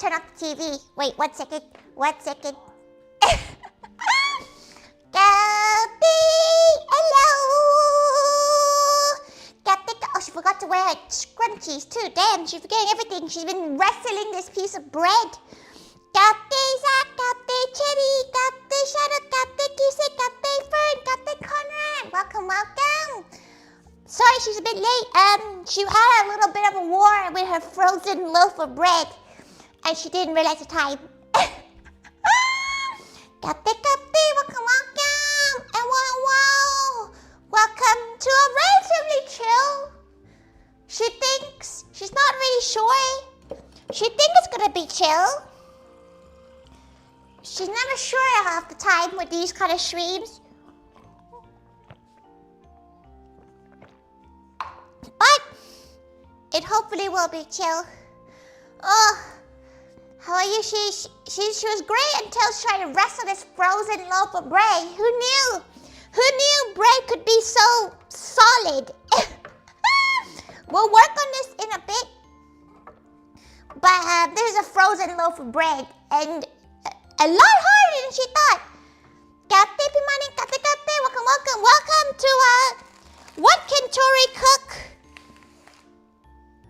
turn off the TV. Wait, 1 second. 1 second. Kathy! Hello! Kathy, oh, she forgot to wear her scrunchies too. Damn, she's forgetting everything. She's been wrestling this piece of bread. Kathy, Zach, Kathy, Cherry, Kathy, Shadow, Kathy, Kissy, Kathy, Fern, Kathy, Conrad. Welcome, welcome. Sorry, she's a bit late. She had a little bit of a war with her frozen loaf of bread, and she didn't realize the time. Kathy, Kathy, welcome, welcome, and wow, welcome to a relatively chill. She thinks she's not really sure. She thinks it's gonna be chill. She's never sure half the time with these kind of streams. But it hopefully will be chill. Oh, how are you? She was great until she tried to wrestle this frozen loaf of bread. Who knew? Who knew bread could be so solid? We'll work on this in a bit. But there's a frozen loaf of bread and a lot harder than she thought. Kathy, Pimani, Kathy, Kathy, welcome, welcome, welcome to What Can Tori Cook?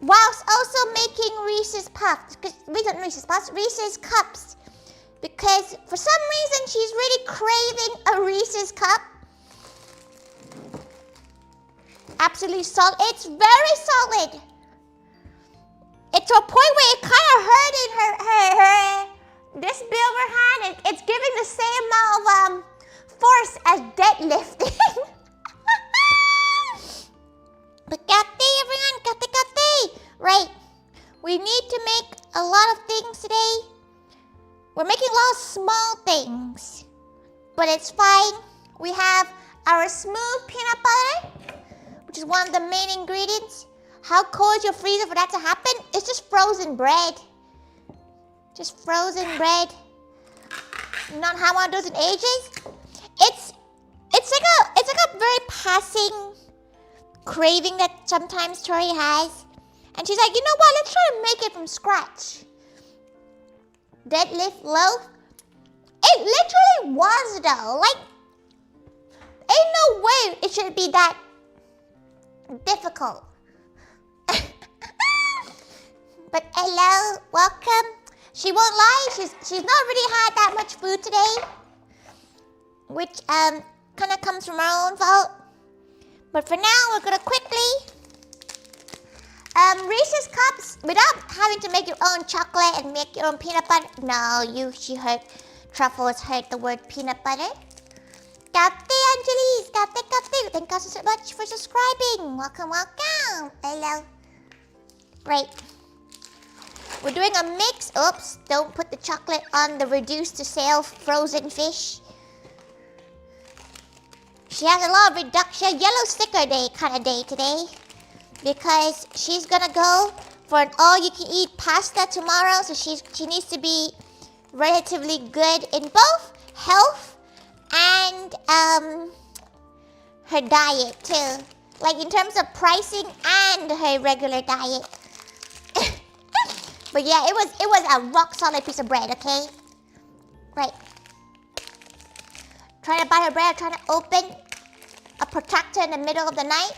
Whilst also making Reese's Puffs, Reese's Cups. Because for some reason she's really craving a Reese's Cup. Absolutely solid. It's very solid. It's to a point where it kind of hurt in her this bit of her hand. It's giving the same amount of force as deadlifting. But Kathy, everyone, Kathy. Right. We need to make a lot of things today. We're making a lot of small things. But it's fine. We have our smooth peanut butter, which is one of the main ingredients. How cold is your freezer for that to happen? It's just frozen bread. Just frozen bread. Not had one of those in ages. It's like a very passing craving that sometimes Tori has. And she's like, you know what? Let's try to make it from scratch. Deadlift loaf. It literally was though. Like, ain't no way it should be that difficult. But hello, welcome. She won't lie, she's not really had that much food today, which kind of comes from our own fault. But for now, we're gonna quickly Reese's Cups without having to make your own chocolate and make your own peanut butter. No, she heard Truffles heard the word peanut butter. Kathy Angelis, Kathy, thank you so much for subscribing. Welcome, welcome. Hello. Great. We're doing a mix. Oops, don't put the chocolate on the reduced to sale frozen fish. She has a lot of reduction, yellow sticker day kind of day today. Because she's gonna go for an all-you-can-eat pasta tomorrow. So she needs to be relatively good in both health and her diet too. Like in terms of pricing and her regular diet. But yeah, it was a rock solid piece of bread, okay? Right. Trying to buy her bread, trying to open a protractor in the middle of the night.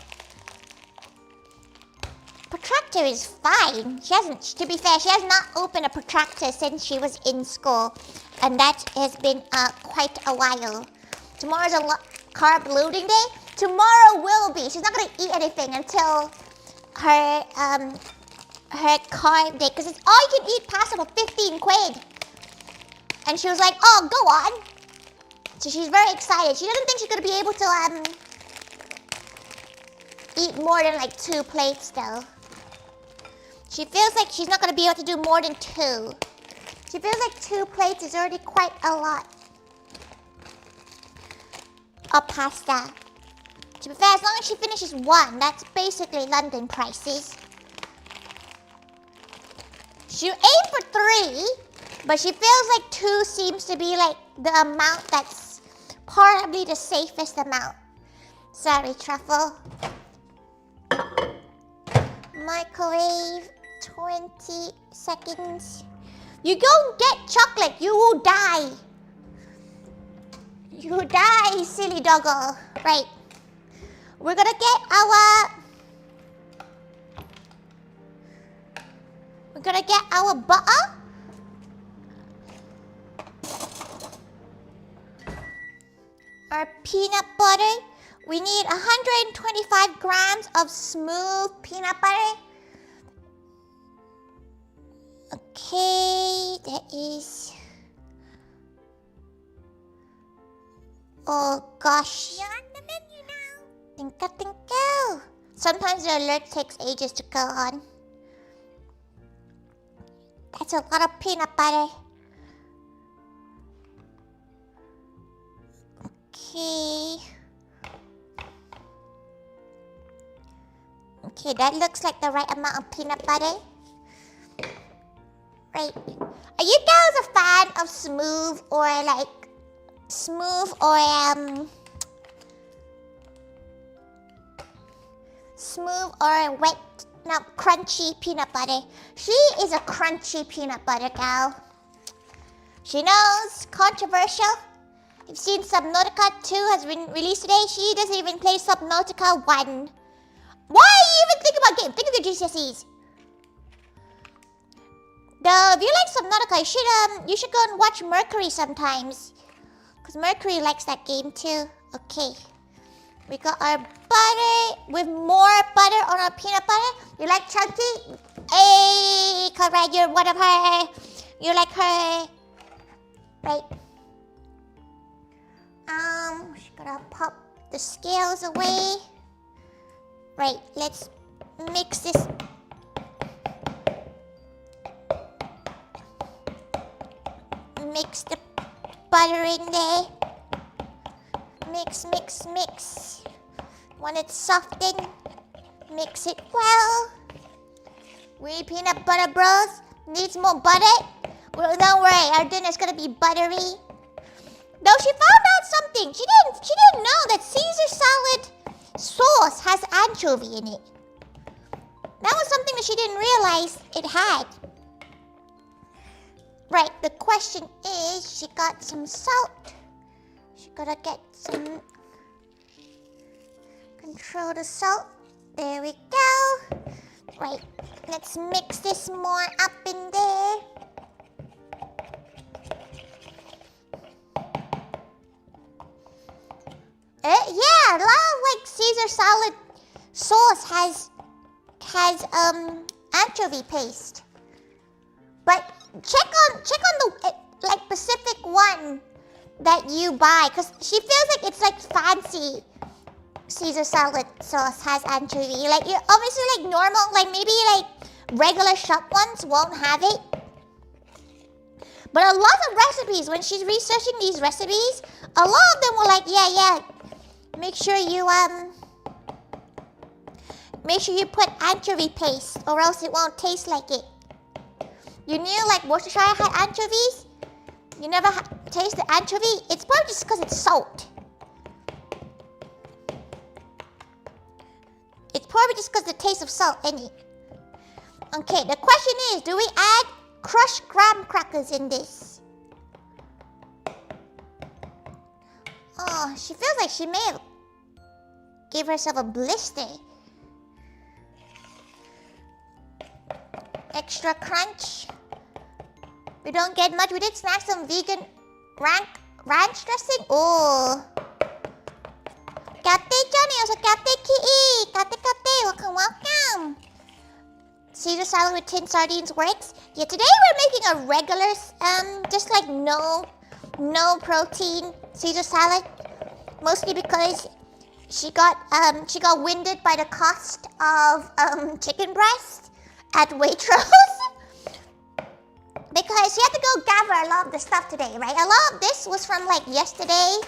Protractor is fine. She hasn't, to be fair, she has not opened a protractor since she was in school. And that has been quite a while. Tomorrow's a carb loading day. Tomorrow will be. She's not gonna eat anything until her carb day, because it's all you can eat pasta for 15 quid. And she was like, oh, go on. So she's very excited. She doesn't think she's gonna be able to eat more than like 2 plates though. She feels like she's not gonna be able to do more than 2. She feels like 2 plates is already quite a lot of pasta. To be fair, as long as she finishes 1, that's basically London prices. She aimed for 3, but she feels like 2 seems to be like the amount that's probably the safest amount. Sorry, Truffle. Microwave 20 seconds. You don't get chocolate, you will die. You die, silly doggo. Right. We're gonna get our butter. Our peanut butter. We need 125 grams of smooth peanut butter. Okay, that is... Oh gosh. You're on the menu now. Tinka. Sometimes the alert takes ages to go on. That's a lot of peanut butter. Okay. Okay, that looks like the right amount of peanut butter. Right. Are you guys a fan of smooth or wet, no, crunchy peanut butter? She is a crunchy peanut butter gal. She knows, controversial. You've seen Subnautica 2 has been released today. She doesn't even play Subnautica 1. Why you even think about game? Think of your GCSEs. If you like Subnautica, you should go and watch Mercury sometimes. Because Mercury likes that game too. Okay. We got our butter with more butter on our peanut butter. You like chunky? Hey, Conrad, you're one of her. You like her. Right. Just gonna pop the scales away. Right, let's mix this. Mix the butter in there. Mix. When it's softened, mix it well. We peanut butter bros needs more butter. Well, don't worry, our dinner's gonna be buttery. Though she found out something. She didn't know that Caesar salad sauce has anchovy in it. That was something that she didn't realize it had. Right, the question is, she got some salt. She gotta get some... Control the salt. There we go. Right, let's mix this more up in there. Yeah, a lot of Caesar salad sauce has anchovy paste. But check on the Pacific one that you buy, because she feels like it's fancy Caesar salad sauce has anchovy. You obviously normal, maybe regular shop ones won't have it. But a lot of recipes, when she's researching these recipes, a lot of them were yeah. Make sure you put anchovy paste, or else it won't taste like it. You knew Worcestershire had anchovies? You never tasted anchovy? It's probably just because it's salt. It's probably just because the taste of salt in it. Okay, the question is, do we add crushed graham crackers in this? Oh, she feels like she may have gave herself a blister. Extra crunch. We don't get much. We did snack some vegan ranch dressing. Oh. Kate Johnny, also Kate Ki. Kate, welcome. Caesar salad with tin sardines works. Yeah, today we're making a regular, just no protein Caesar salad. Mostly because she got winded by the cost of chicken breast at Waitrose. Because she had to go gather a lot of the stuff today, right? A lot of this was from yesterday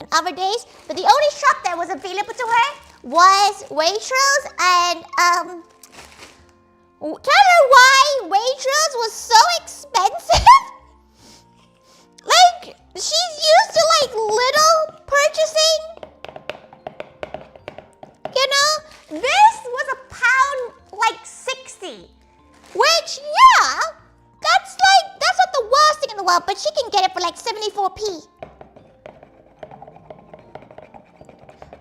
and other days. But the only shop that was available to her was Waitrose, and tell her why Waitrose was so expensive. She's used to little purchasing. You know, this was £1.60, which, yeah, that's well, but she can get it for like 74p.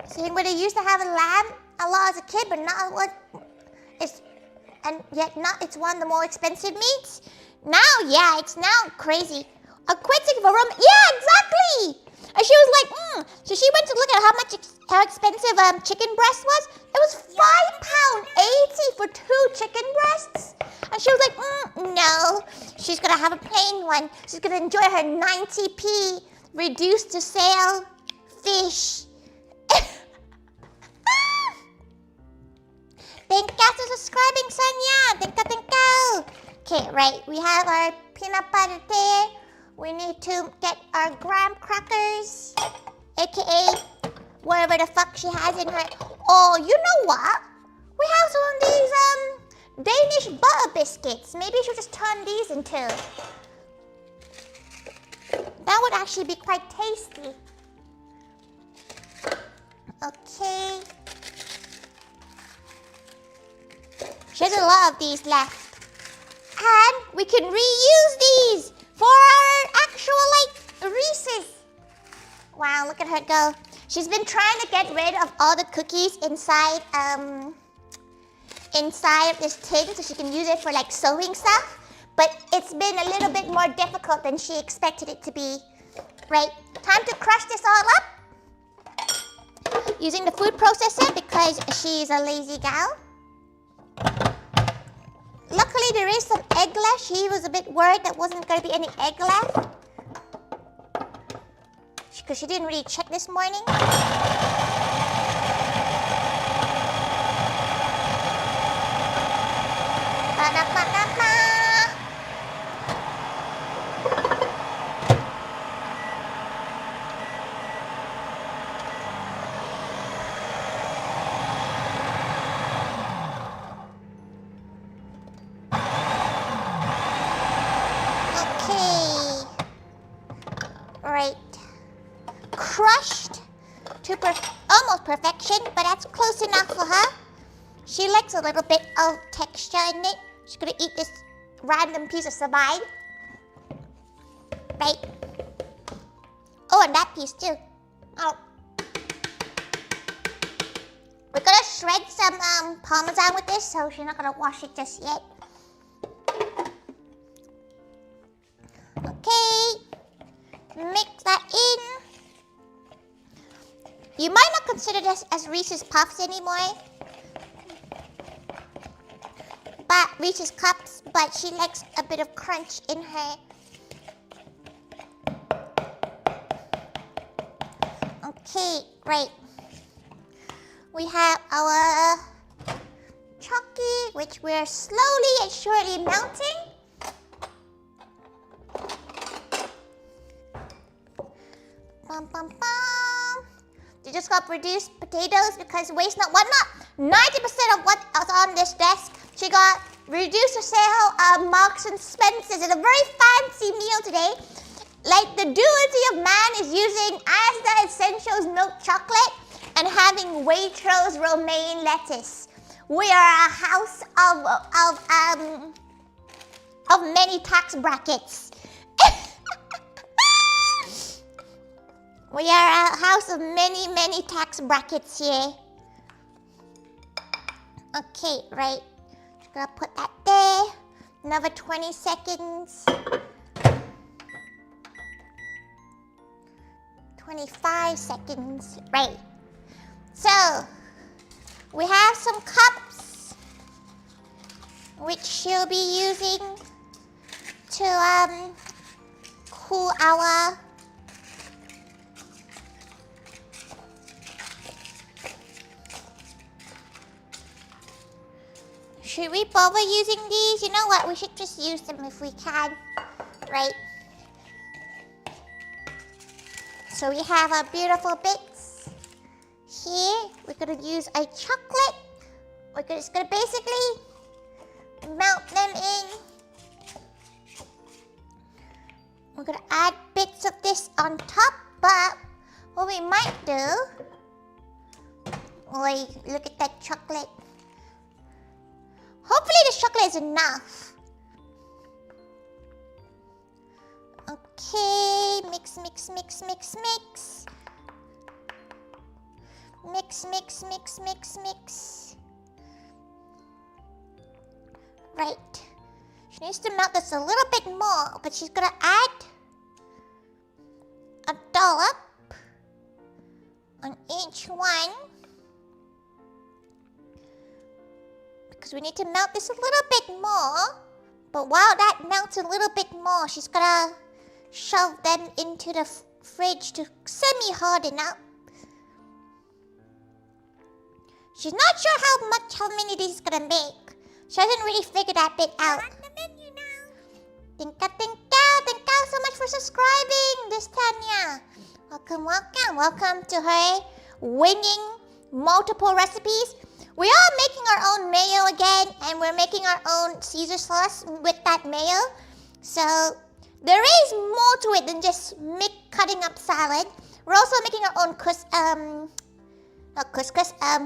So when I used to have a lamb a lot as a kid, but now what? And yet now it's one of the more expensive meats. Now, yeah, it's now crazy. A quitting for room. Yeah, exactly. And she was like, So she went to look at how expensive chicken breast was. It was £5.80 for 2 chicken breasts. And she was like, no. She's gonna have a plain one. She's gonna enjoy her 90p reduced to sale fish. Thank you for subscribing, Sonia. Thank you. Okay, right. We have our peanut butter there. We need to get our graham crackers, aka whatever the fuck she has in her. Oh, you know what? We have some of these Danish butter biscuits. Maybe we should just turn these into. That would actually be quite tasty. Okay. She has a lot of these left. And we can reuse these for our actual, Reeses. Wow, look at her go. She's been trying to get rid of all the cookies inside of this tin so she can use it for, sewing stuff. But it's been a little bit more difficult than she expected it to be. Right, time to crush this all up. Using the food processor because she's a lazy gal. Luckily, there is some egg left. She was a bit worried there wasn't going to be any egg left. Because she didn't really check this morning. Crushed to almost perfection, but that's close enough for her. She likes a little bit of texture in it. She's gonna eat this random piece of savine. Right. Oh, and that piece too. Oh. We're gonna shred some parmesan with this, so she's not gonna wash it just yet. Okay. Mix that in. You might not consider this as Reese's Puffs anymore. But Reese's Cups, but she likes a bit of crunch in her. Okay, great. We have our Chucky, which we're slowly and surely melting. Bum, bum, bum. You just got reduced potatoes because waste not whatnot. 90% of what is on this desk, she got reduced to sale Marks and Spencer's. It's a very fancy meal today. Like the duality of man is using Asda Essentials milk chocolate and having Waitrose romaine lettuce. We are a house of many tax brackets. We are a house of many, many tax brackets here. Okay, right. Just gonna put that there. Another 20 seconds. 25 seconds. Right. So, we have some cups, which she'll be using to cool our Should we bother using these? You know what? We should just use them if we can. Right? So we have our beautiful bits. Here, we're going to use a chocolate. We're just going to basically melt them in. We're going to add bits of this on top. But what we might do... Oi, look at that chocolate. Hopefully the chocolate is enough. Okay, mix, mix, mix, mix, mix. Mix, mix, mix, mix, mix. Right. She needs to melt this a little bit more, but she's gonna add a dollop on each one. Because we need to melt this a little bit more. But while that melts a little bit more, she's gonna shove them into the fridge to semi-harden up. She's not sure how many of these is gonna make. She hasn't really figured that bit out. On the menu now. Thank you so much for subscribing, this Tanya. Welcome to her winning multiple recipes. We are making our own mayo again, and we're making our own Caesar sauce with that mayo. So there is more to it than just cutting up salad. We're also making our own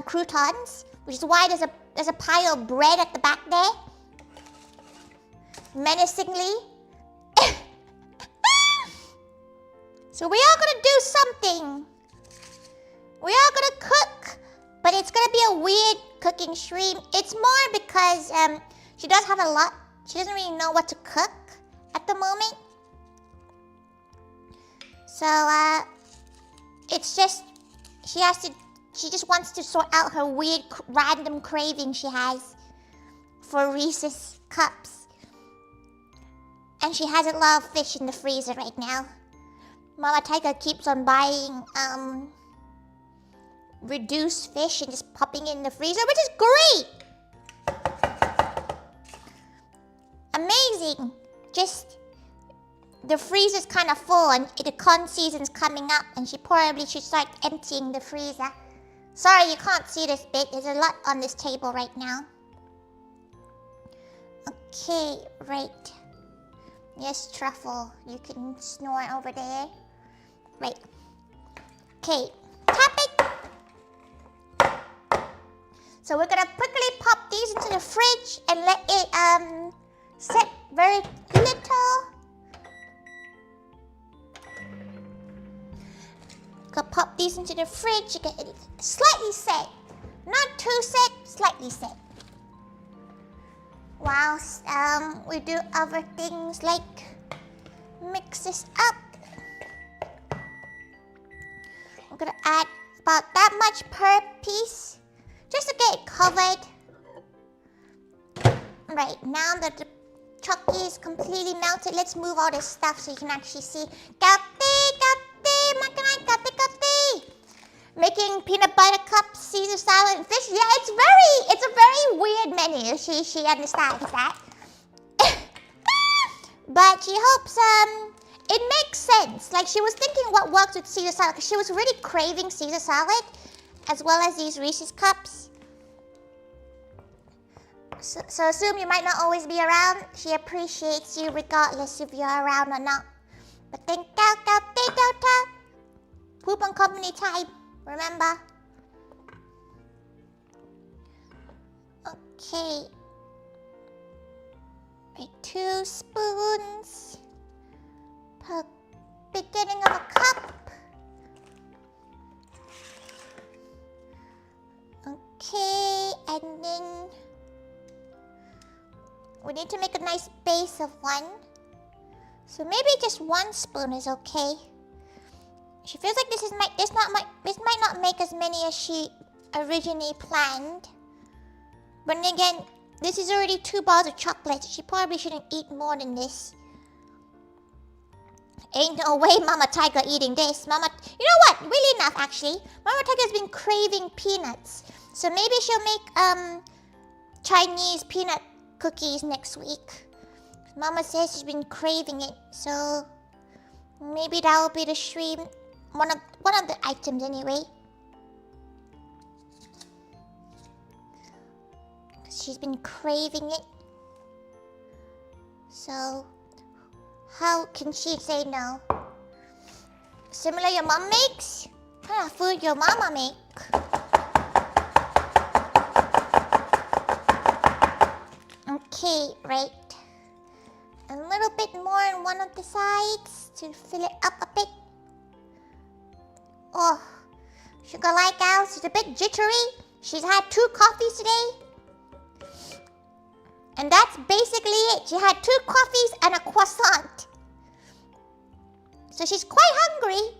croutons, which is why there's a pile of bread at the back there, menacingly. So we are gonna do something. We are gonna cook, but it's gonna be a weird cooking stream. It's more because she does have a lot. She doesn't really know what to cook at the moment. So it's just she just wants to sort out her weird random craving she has for Reese's cups. And she has a lot of fish in the freezer right now. Mama Thaiga keeps on buying reduced fish and just popping it in the freezer, which is great! Amazing! Just the freezer's kind of full and the con season's coming up, and she probably should start emptying the freezer. Sorry, you can't see this bit. There's a lot on this table right now. Okay, right. Yes, Truffle, you can snore over there. Right. Okay, tap it. So we're gonna quickly pop these into the fridge and let it set very little. Gonna pop these into the fridge to get it slightly set. Not too set, slightly set. Whilst we do other things like mix this up. I'm gonna add about that much per piece, just to get it covered. Right, now that the chocolate is completely melted, let's move all this stuff so you can actually see. Making peanut butter cups, Caesar salad, and fish. Yeah, it's a very weird menu. She understands that. But she hopes it makes sense. Like, she was thinking what works with Caesar salad, because she was really craving Caesar salad, as well as these Reese's cups. So assume you might not always be around. She appreciates you regardless if you're around or not. But think poop on company time. Remember? Okay. Right, 2 spoons per beginning of a cup. Okay, and then we need to make a nice base of 1. So maybe just 1 spoon is okay. She feels like this might not make as many as she originally planned. But then again, this is already 2 bars of chocolate. She probably shouldn't eat more than this. Ain't no way Mama Thaiga eating this. You know what? Really enough, actually. Mama Thaiga's been craving peanuts. So maybe she'll make Chinese peanut cookies next week. Mama says she's been craving it. So maybe that will be the stream. One of the items anyway. She's been craving it. So how can she say no? Similar your mom makes? What kind of food your mama make? Okay, right. a little bit more on one of the sides to fill it up a bit. Oh, Sugar Light Gal, she's a bit jittery. She's had 2 coffees today. And that's basically it. She had 2 coffees and a croissant. So she's quite hungry.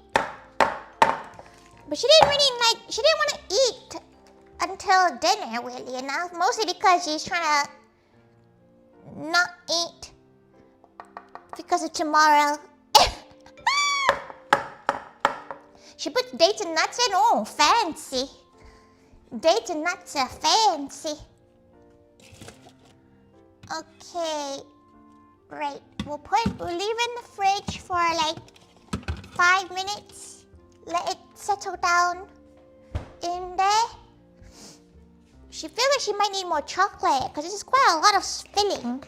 But she didn't want to eat until dinner, really enough. Mostly because she's trying to not eat because of tomorrow. She put dates and nuts in. Oh, fancy. Dates and nuts are fancy. Okay. Right. We'll leave it in the fridge for like 5 minutes. Let it settle down in there. She feels like she might need more chocolate because this is quite a lot of filling.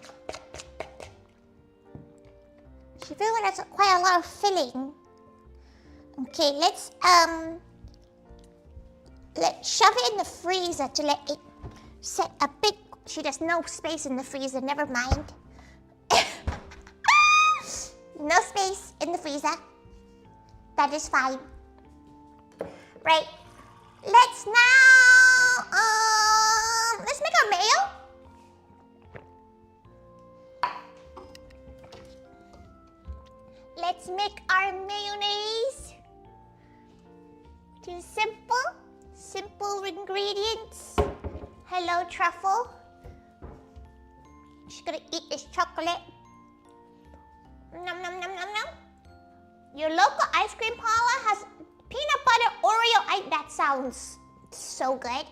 She feels like that's quite a lot of filling. Okay, let's shove it in the freezer to let it set a bit. There's no space in the freezer, never mind. No space in the freezer. That is fine. Right. Let's make our mayo. Let's make our mayonnaise. Just simple ingredients. Hello, truffle. She's gonna eat this chocolate. Nom nom nom nom nom. Your local ice cream parlor has peanut butter Oreo. That sounds so good.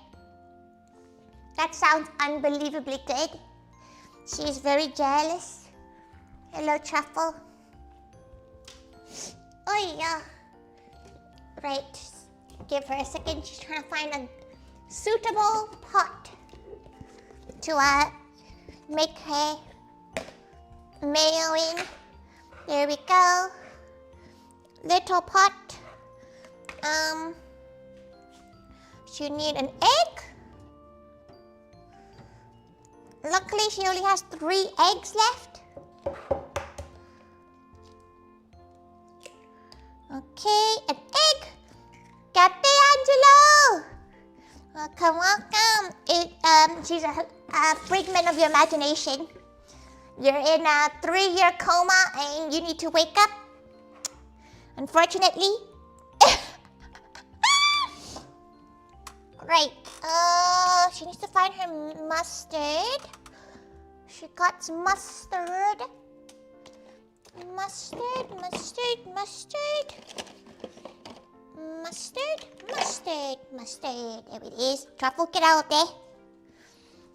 That sounds unbelievably good. She is very jealous. Hello, truffle. Oh yeah. Right. Give her a second. She's trying to find a suitable pot to make her mayo in. There we go. Little pot. She need an egg. Luckily, she only has 3 eggs left. Okay, an egg. Captain Angelo. Welcome. She's a figment of your imagination. You're in a 3-year coma and you need to wake up. Unfortunately. Right. She needs to find her mustard. She got some mustard. Mustard. There it is. Truffle, get out there.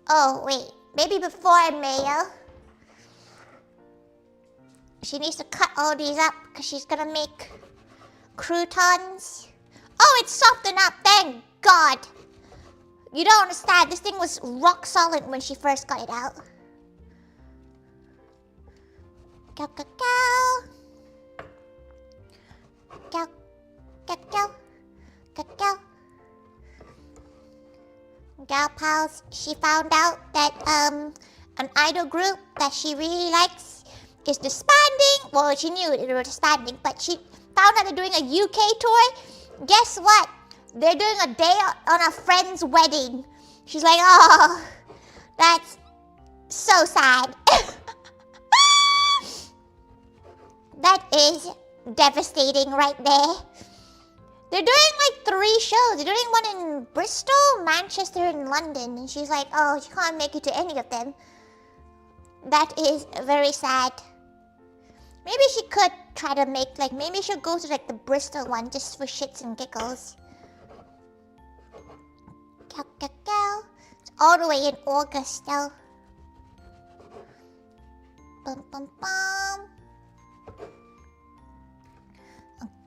Oh, wait. Maybe before mayo. She needs to cut all these up because she's gonna make croutons. Oh, it's softened up. Thank God. You don't understand. This thing was rock solid when she first got it out. Go, go, go. Go, go, go. Go, go. Gal pals, she found out that an idol group that she really likes is disbanding. Well, she knew they were disbanding, but she found out they're doing a UK tour. Guess what? They're doing a day on a friend's wedding. She's like, oh, that's so sad. That is devastating right there. They're doing like 3 shows. They're doing one in Bristol, Manchester, and London. And she's like, oh, she can't make it to any of them. That is very sad. Maybe she could try to make, like, maybe she'll go to like the Bristol one just for shits and giggles. It's all the way in August though. Bum, bum, bum.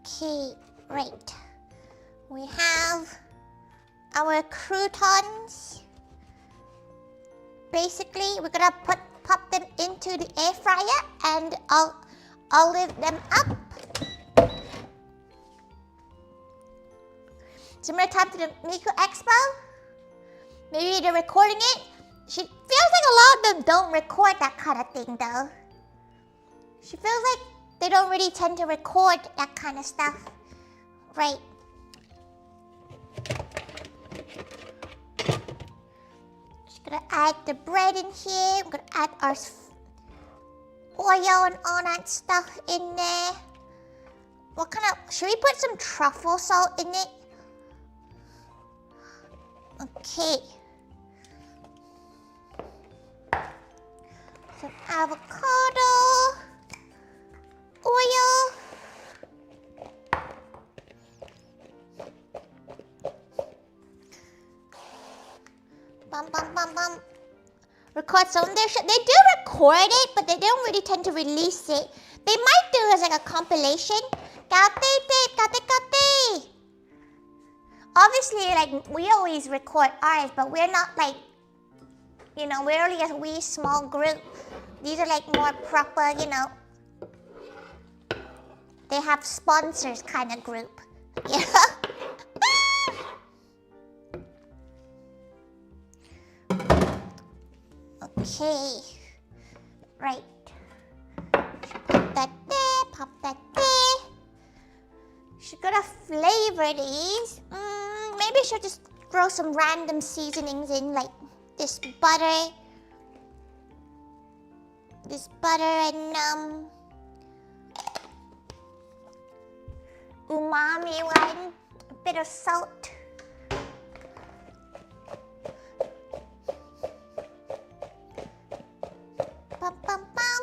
Okay, right. We have our croutons. Basically, we're gonna pop them into the air fryer and olive them up. Similar time to the Miku Expo. Maybe they're recording it. She feels like a lot of them don't record that kind of thing though. She feels like they don't really tend to record that kind of stuff. Right. Just gonna add the bread in here. I'm gonna add our oil and all that stuff in there. What kind of... Should we put some truffle salt in it? Okay. Some avocado. Oil. Bum, bum, bum, bum. Record some of their shit. They do record it, but they don't really tend to release it. They might do it as like a compilation. Obviously, like, we always record ours, but we're not like, you know, we're only a wee small group. These are like more proper, you know, they have sponsors kind of group. Yeah. Okay. Right. Pop that there, pop that there. She's gonna flavor these. Maybe she'll just throw some random seasonings in, like this butter. This butter and umami one. A bit of salt. Bum bum bum.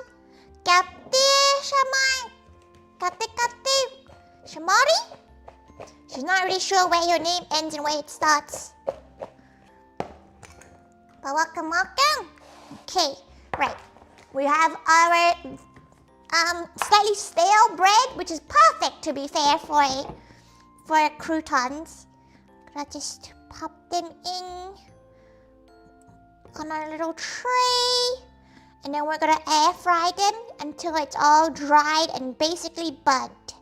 Kate Shamai. Kate. Shamari? She's not really sure where your name ends and where it starts. But welcome. Okay, right. We have our slightly stale bread, which is perfect to be fair for croutons. Gonna just pop them in on our little tray. And then we're gonna air fry them until it's all dried and basically burnt.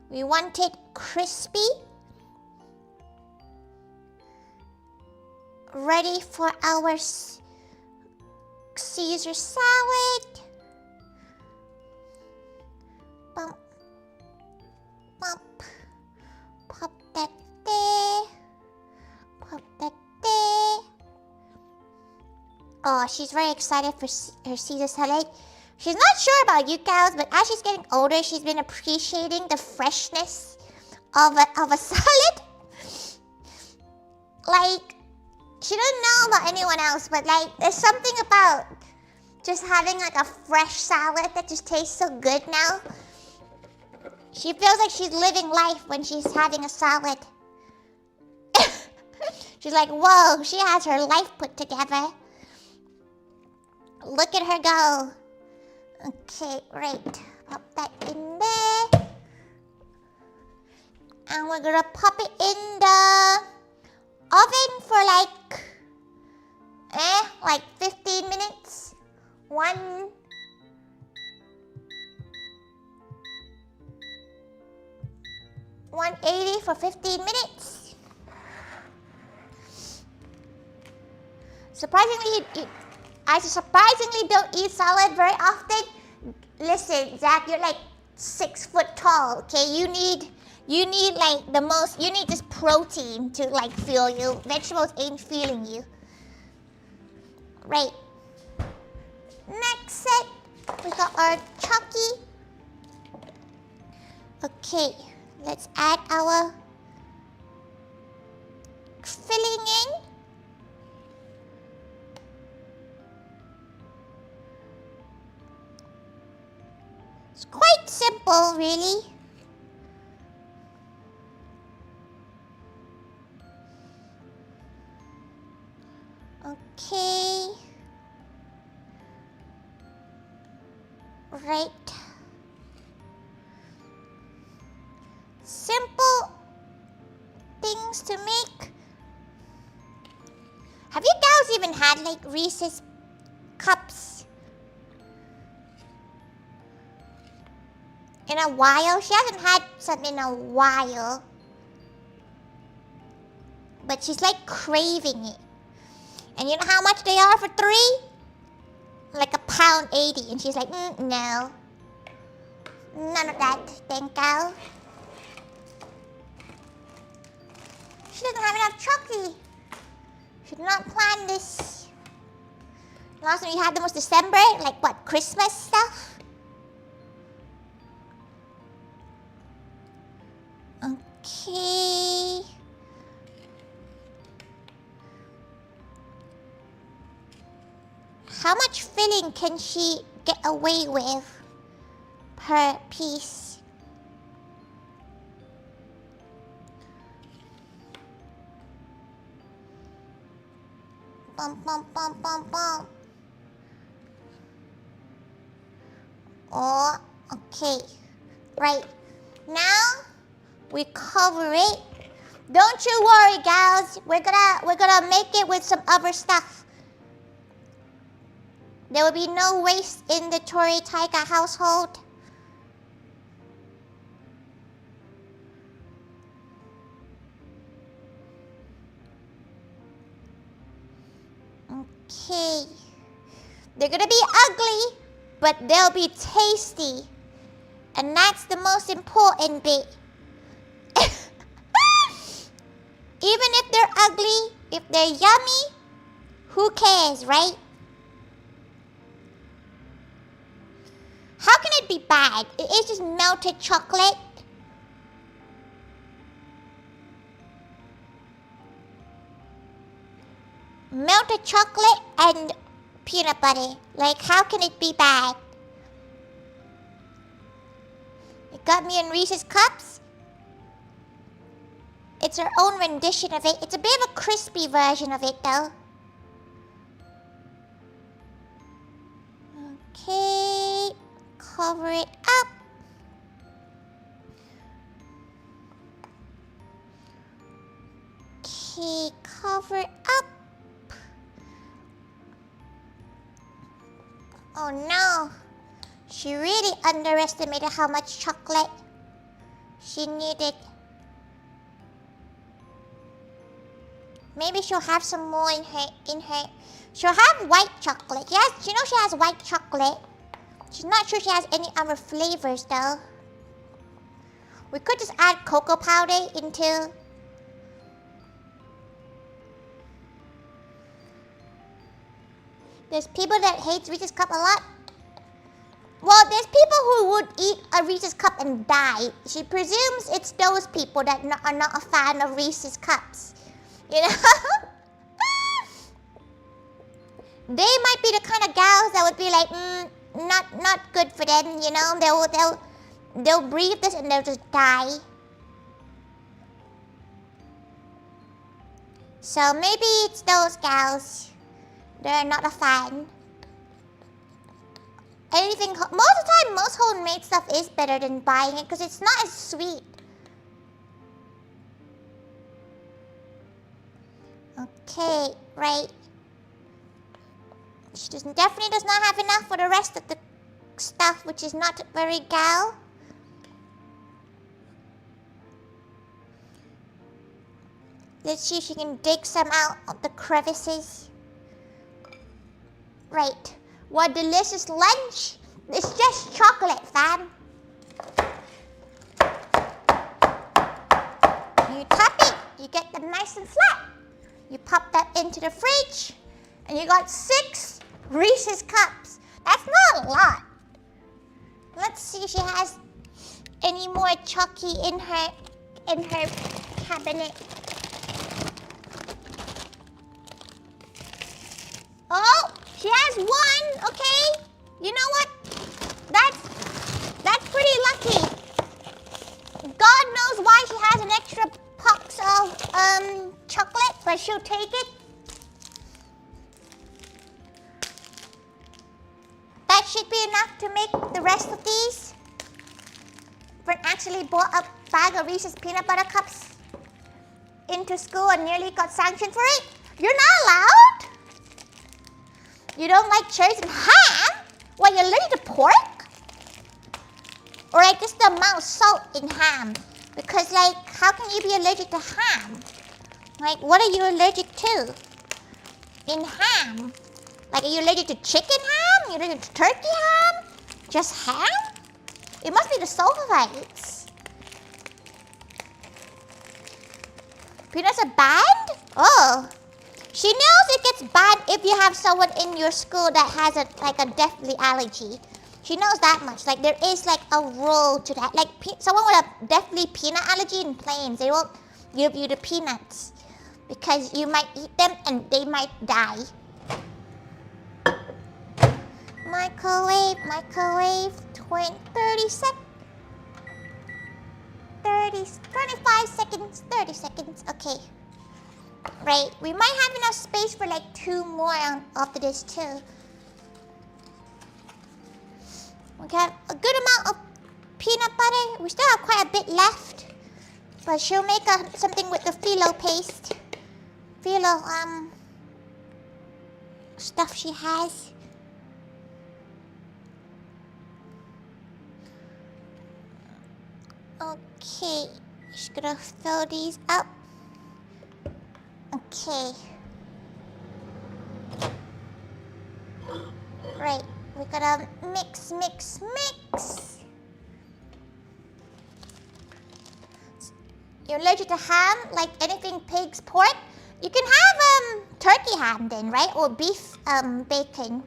We want it crispy. Ready for our Caesar salad. Bump. Bump. Pop that there. Pop that there. Oh, she's very excited for her Caesar salad. She's not sure about you cows, but as she's getting older, she's been appreciating the freshness of a salad. Like, she doesn't know about anyone else, but like, there's something about just having like a fresh salad that just tastes so good now. She feels like she's living life when she's having a salad. She's like, whoa, she has her life put together. Look at her go. Okay, right. Pop that in there. And we're gonna pop it in the oven for like 15 minutes. 180 for 15 minutes. Surprisingly, I surprisingly don't eat salad very often. Listen, Zach, you're like 6 foot tall, okay? You need like the most, you need just protein to like fuel you. Vegetables ain't feeling you. Right. Next set, we got our chucky. Okay, let's add our filling in. It's quite simple, really. Okay. Right. Simple things to make. Have you guys even had like Reese's cups in a while? She hasn't had some in a while, but she's like craving it. And you know how much they are for 3? Like £1.80, and she's like, no. None of that, thank you. She doesn't have enough Chucky. She did not plan this. Last time we had them was December, like what, Christmas stuff? Okay. How much filling can she get away with per piece? Bum, bum, bum, bum, bum. Oh, okay. Right. Now we cover it. Don't you worry, gals. We're gonna make it with some other stuff. There will be no waste in the Tori Thaiga household. Okay. They're gonna be ugly, but they'll be tasty. And that's the most important bit. Even if they're ugly, if they're yummy, who cares, right? How can it be bad? It is just melted chocolate. Melted chocolate and peanut butter. Like, how can it be bad? It got me in Reese's cups. It's her own rendition of it. It's a bit of a crispy version of it, though. Okay. Cover it up. Okay, cover it up. Oh no. She really underestimated how much chocolate she needed. Maybe she'll have some more in her. She'll have white chocolate. Yes, she knows she has white chocolate. She's not sure she has any other flavors though. We could just add cocoa powder into. There's people that hate Reese's Cup a lot. Well, there's people who would eat a Reese's Cup and die. She presumes it's those people that are not a fan of Reese's Cups. You know? They might be the kind of gals that would be like, not good for them, you know? They'll breathe this and they'll just die. So maybe it's those gals. They're not a fan. Anything, most of the time, most homemade stuff is better than buying it because it's not as sweet. Okay, right. She definitely does not have enough for the rest of the stuff, which is not very gal. Let's see if she can dig some out of the crevices. Right. What delicious lunch. It's just chocolate, fam. You tap it, you get them nice and flat. You pop that into the fridge, and you got 6 Reese's Cups. That's not a lot. Let's see if she has any more Chucky in her cabinet. Oh, she has 1. Okay, you know what? That's pretty lucky. God knows why she has an extra box of chocolate, but she'll take it. That should be enough to make the rest of these. Brent actually bought a bag of Reese's peanut butter cups into school and nearly got sanctioned for it. You're not allowed? You don't like cherries and ham? What, you're allergic to pork? Or like just the amount of salt in ham? Because like, how can you be allergic to ham? Like, what are you allergic to in ham? Like, are you allergic to chicken ham? You're allergic to turkey ham? Just ham? It must be the sulfites. Peanuts are banned? Oh. She knows it gets banned if you have someone in your school that has a deathly allergy. She knows that much. Like, there is like a rule to that. Like, someone with a deathly peanut allergy in planes, they won't give you the peanuts because you might eat them and they might die. Microwave, 30 seconds. 25 seconds, 30 seconds, okay. Right, we might have enough space for like 2 more after this too. We got a good amount of peanut butter. We still have quite a bit left. But she'll make something with the phyllo paste. Phyllo, stuff she has. Okay, just gonna fill these up. Okay. Right, we gotta mix. You're allergic to ham, like anything pigs, pork? You can have turkey ham then, right? Or beef bacon.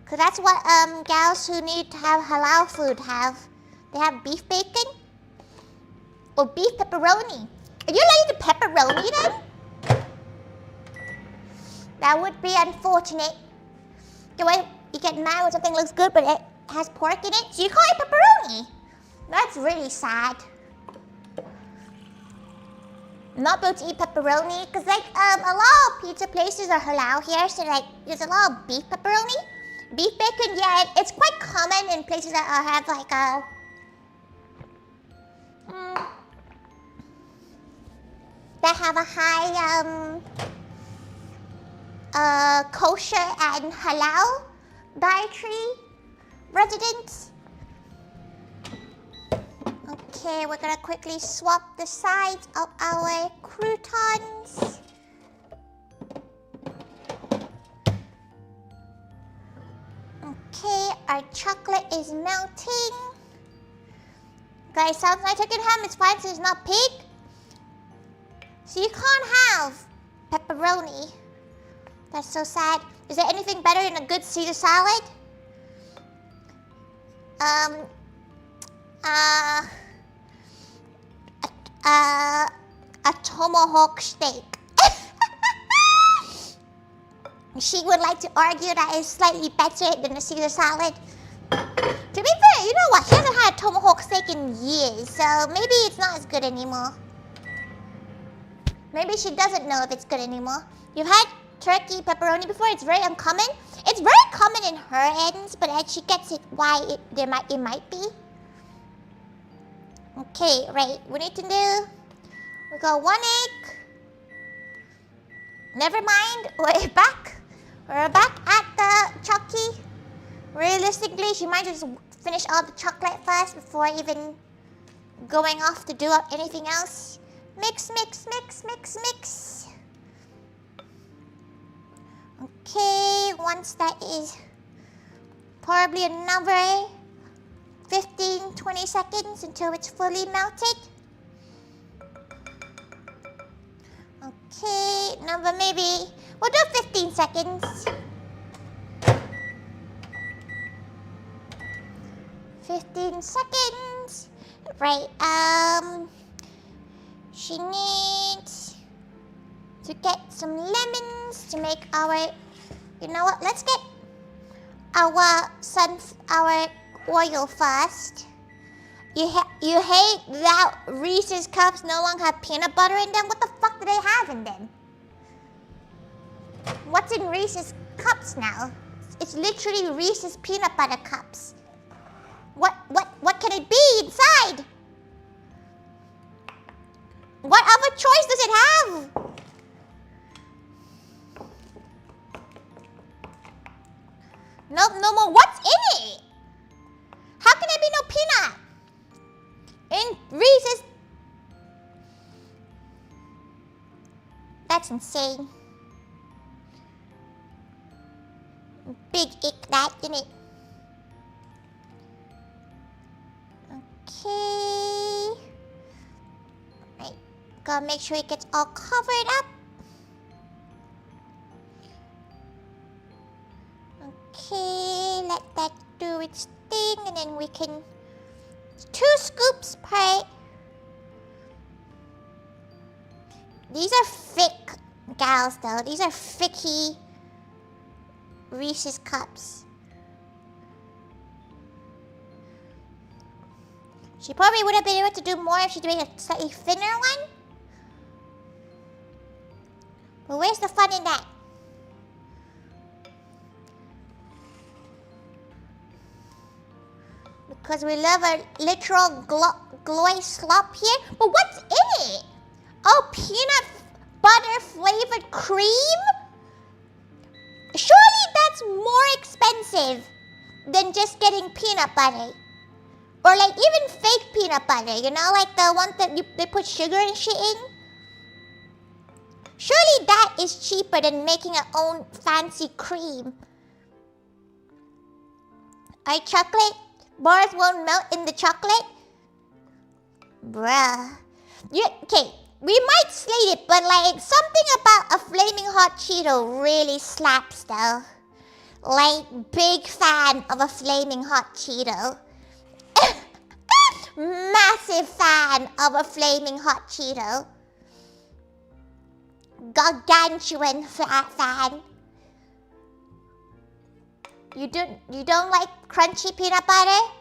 Cause that's what gals who need to have halal food have. They have beef bacon or beef pepperoni. Are you allergic to pepperoni then? That would be unfortunate. The way you get mad when something looks good but it has pork in it, so you call it pepperoni. That's really sad. I'm not able to eat pepperoni because like a lot of pizza places are halal here, so like there's a lot of beef pepperoni. Beef bacon, yeah, it's quite common in places that have like that have a high kosher and halal dietary residents. Okay, we're gonna quickly swap the sides of our croutons. Okay, our chocolate is melting. Guys, sounds like chicken ham is fine since it's not pig. So you can't have pepperoni. That's so sad. Is there anything better than a good Caesar salad? A tomahawk steak. She would like to argue that it's slightly better than a Caesar salad. To be fair, you know what? She hasn't had a tomahawk steak in years, so maybe it's not as good anymore. Maybe she doesn't know if it's good anymore. You've had turkey pepperoni before? It's very uncommon. It's very common in her ends, but she gets it why it might be. Okay, right. We need to do. We got 1 egg. Never mind. We're back. We're back at the Chucky. Realistically, she might just finish all the chocolate first before even going off to do anything else. Mix. Okay, once that is probably another 15-20 seconds until it's fully melted. Okay, another maybe, we'll do 15 seconds. 15 seconds. Right, she needs to get some lemons to make our, you know what, let's get our oil first. You hate that Reese's cups no longer have peanut butter in them? What the fuck do they have in them? What's in Reese's cups now? It's literally Reese's peanut butter cups. What can it be inside? What other choice does it have? Nope, no more. What's in it? How can there be no peanut in Reese's? That's insane. Big ick that, innit? Okay. Right. Gotta make sure it gets all covered up. Okay, let that do its thing, and then we can 2 scoops per. These are thick gals though. These are thicky Reese's cups. She probably would have been able to do more if she made a slightly thinner one. But where's the fun in that? Because we love a literal glowy slop here. But what's in it? Oh, peanut butter flavored cream? Surely that's more expensive than just getting peanut butter. Or like even fake peanut butter, you know, like the one that they put sugar and shit in. Surely that is cheaper than making our own fancy cream. Our chocolate bars won't melt in the chocolate? Bruh. Okay, we might slate it, but like something about a flaming hot Cheeto really slaps though. Like, big fan of a flaming hot Cheeto. Massive fan of a flaming hot Cheeto. Gargantuan fan. You don't like crunchy peanut butter?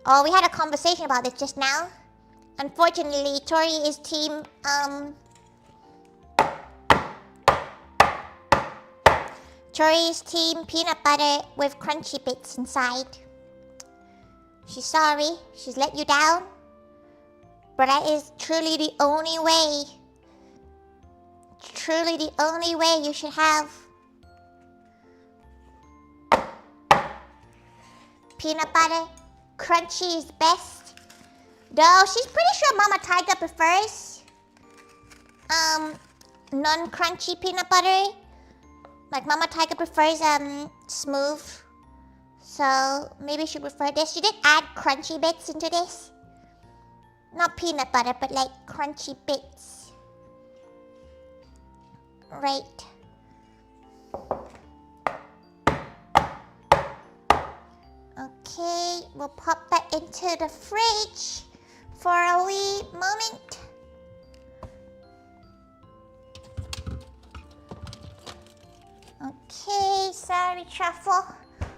Oh, we had a conversation about this just now. Unfortunately, Tori is team Tori's team peanut butter with crunchy bits inside. She's sorry, she's let you down. But that is truly the only way. Truly the only way you should have peanut butter. Crunchy is best. Though she's pretty sure Mama Thaiga prefers non-crunchy peanut butter. Like Mama Thaiga prefers smooth. So maybe she prefer this. She did add crunchy bits into this. Not peanut butter, but like crunchy bits. Right. Okay, we'll pop that into the fridge for a wee moment. Okay, sorry Truffle.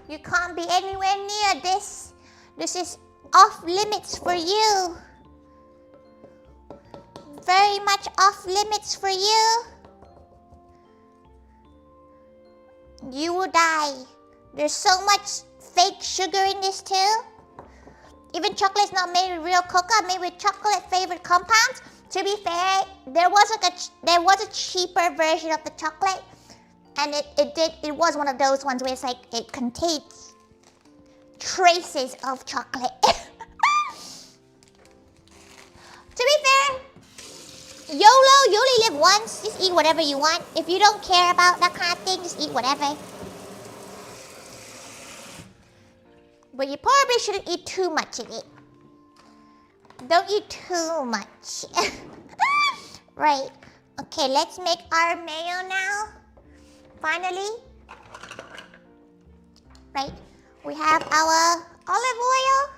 You can't be anywhere near this. This is off limits for you. Very much off limits for you. You will die. There's so much fake sugar in this too. Even chocolate's not made with real cocoa, made with chocolate flavored compounds. To be fair, there was a cheaper version of the chocolate, and it was one of those ones where it's like it contains traces of chocolate. To be fair, YOLO, you only live once. Just eat whatever you want. If you don't care about that kind of thing, just eat whatever. But you probably shouldn't eat too much of it. Don't eat too much. Right. Okay, let's make our mayo now. Finally. Right. We have our olive oil.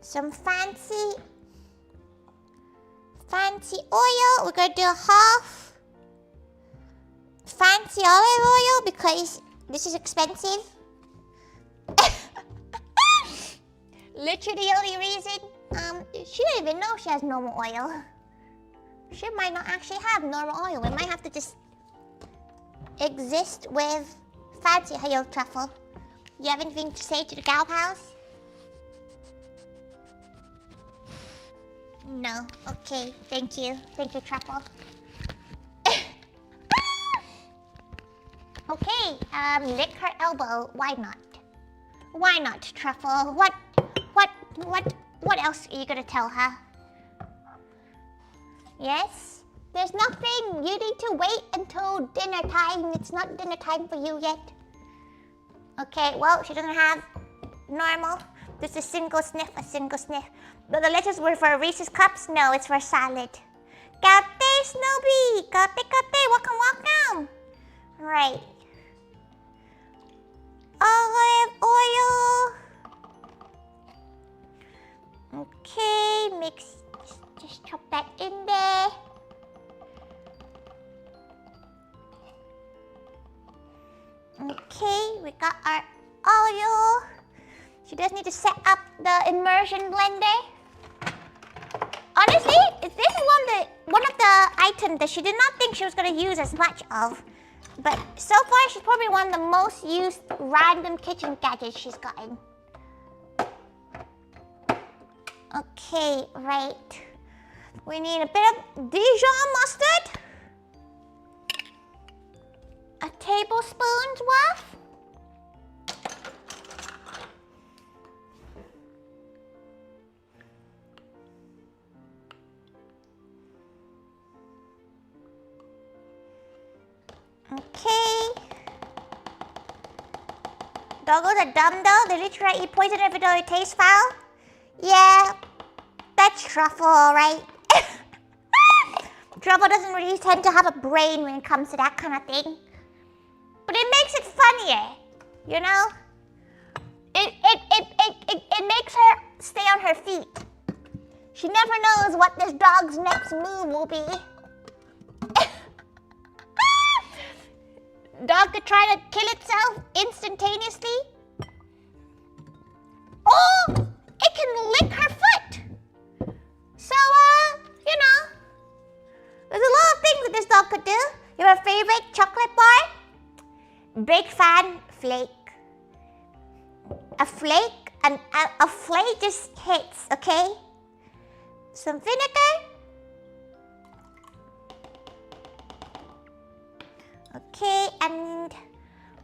Some fancy oil. We're gonna do a half fancy olive oil because this is expensive. Literally the only reason. She don't even know she has normal oil. She might not actually have normal oil. We might have to just exist with fancy oil. Truffle. You have anything to say to the gal pals? No. Okay. Thank you. Thank you, Truffle. Okay. Lick her elbow. Why not? Why not, Truffle? What else are you gonna tell her? Yes? There's nothing. You need to wait until dinner time. It's not dinner time for you yet. Okay, well, she doesn't have normal. Just a single sniff, a single sniff. But the letters were for Reese's Cups? No, it's for salad. Kate, Snoopy! Kate, welcome. Right. Olive oil. Okay, mix. Just chop that in there. Okay, we got our oil. She does need to set up the immersion blender. Honestly, this is one of the items that she did not think she was going to use as much of. But so far, she's probably one of the most used random kitchen gadgets she's gotten. Okay, right. We need a bit of Dijon mustard. A tablespoon's worth. Okay. Doggos are dumb though. They literally eat poison every though it tastes foul. Yeah, that's truffle, alright. Truffle doesn't really tend to have a brain when it comes to that kind of thing. But it makes it funnier, you know? It makes her stay on her feet. She never knows what this dog's next move will be. Dog could try to kill itself instantaneously. Or it can lick her foot. So, you know, there's a lot of things that this dog could do. Your favorite chocolate bar? Big fan, flake. A flake, a flake just hits, okay? Some vinegar. Okay, and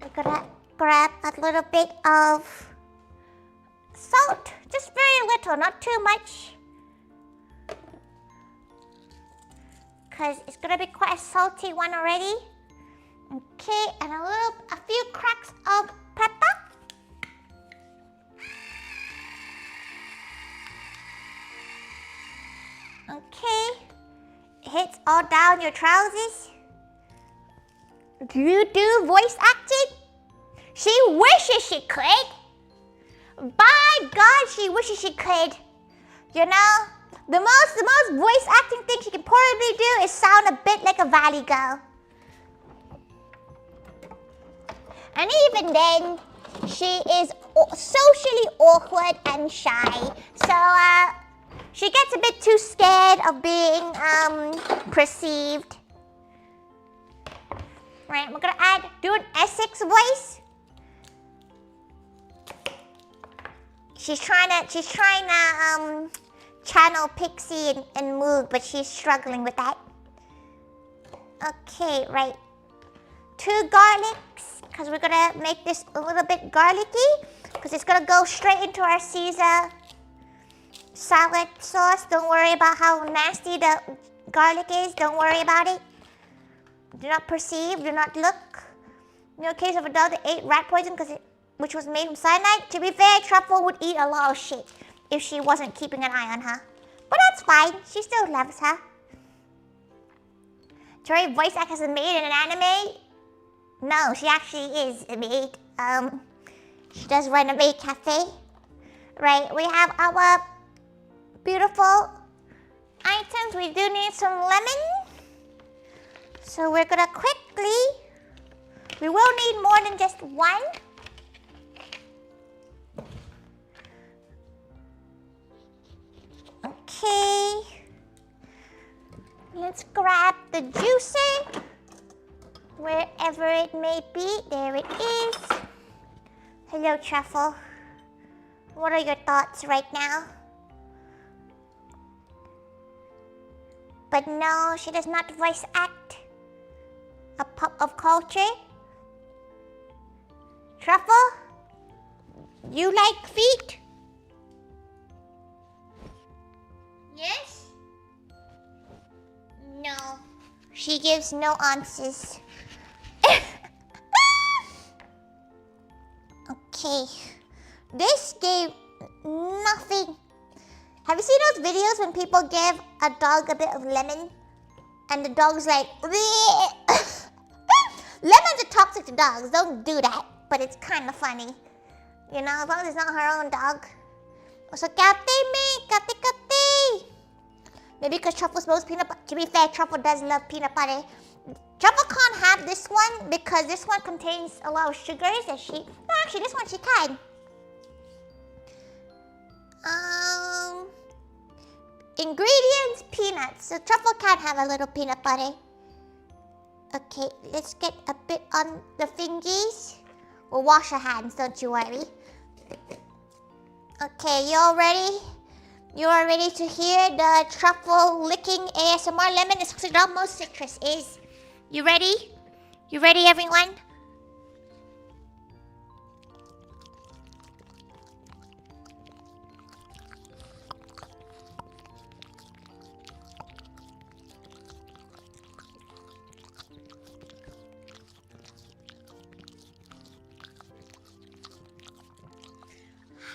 we're gonna grab a little bit of salt. Just very little, not too much. Because it's gonna be quite a salty one already. Okay, and a few cracks of pepper. Okay, hits all down your trousers. Do you do voice acting? She wishes she could. By God, she wishes she could. You know, the most voice acting thing she can probably do is sound a bit like a valley girl. And even then, she is socially awkward and shy. So, she gets a bit too scared of being perceived. Right, we're gonna do an Essex voice. She's trying to channel Pixie and Moog, but she's struggling with that. Okay, right. 2 garlics, because we're gonna make this a little bit garlicky, because it's gonna go straight into our Caesar salad sauce. Don't worry about how nasty the garlic is. Don't worry about it. Do not perceive, do not look. No case of a dog that ate rat poison which was made from cyanide. To be fair, Truffle would eat a lot of shit if she wasn't keeping an eye on her. But that's fine, she still loves her. Tori voice act as a maid in an anime? No, she actually is a maid. She does run a maid cafe. Right, we have our beautiful items. We do need some lemon. So we're gonna we will need more than just one. Okay. Let's grab the juicer, wherever it may be. There it is. Hello, Truffle. What are your thoughts right now? But no, she does not voice act a pop of culture. Truffle, you like feet? Yes? No. She gives no answers. Okay. This game nothing. Have you seen those videos when people give a dog a bit of lemon and the dog's like, lemons are toxic to dogs, don't do that, but it's kind of funny. You know, as long as it's not her own dog. So Kati. Maybe because Truffle smells peanut butter. To be fair, Truffle does love peanut butter. Truffle can't have this one because this one contains a lot of sugars that she... No, actually, this one she can. Ingredients, peanuts. So Truffle can't have a little peanut butter. Okay, let's get a bit on the fingies. We'll wash our hands, don't you worry. Okay, you all ready? You are ready to hear the truffle licking ASMR. Lemon is the most citrus is. You ready? You ready, everyone?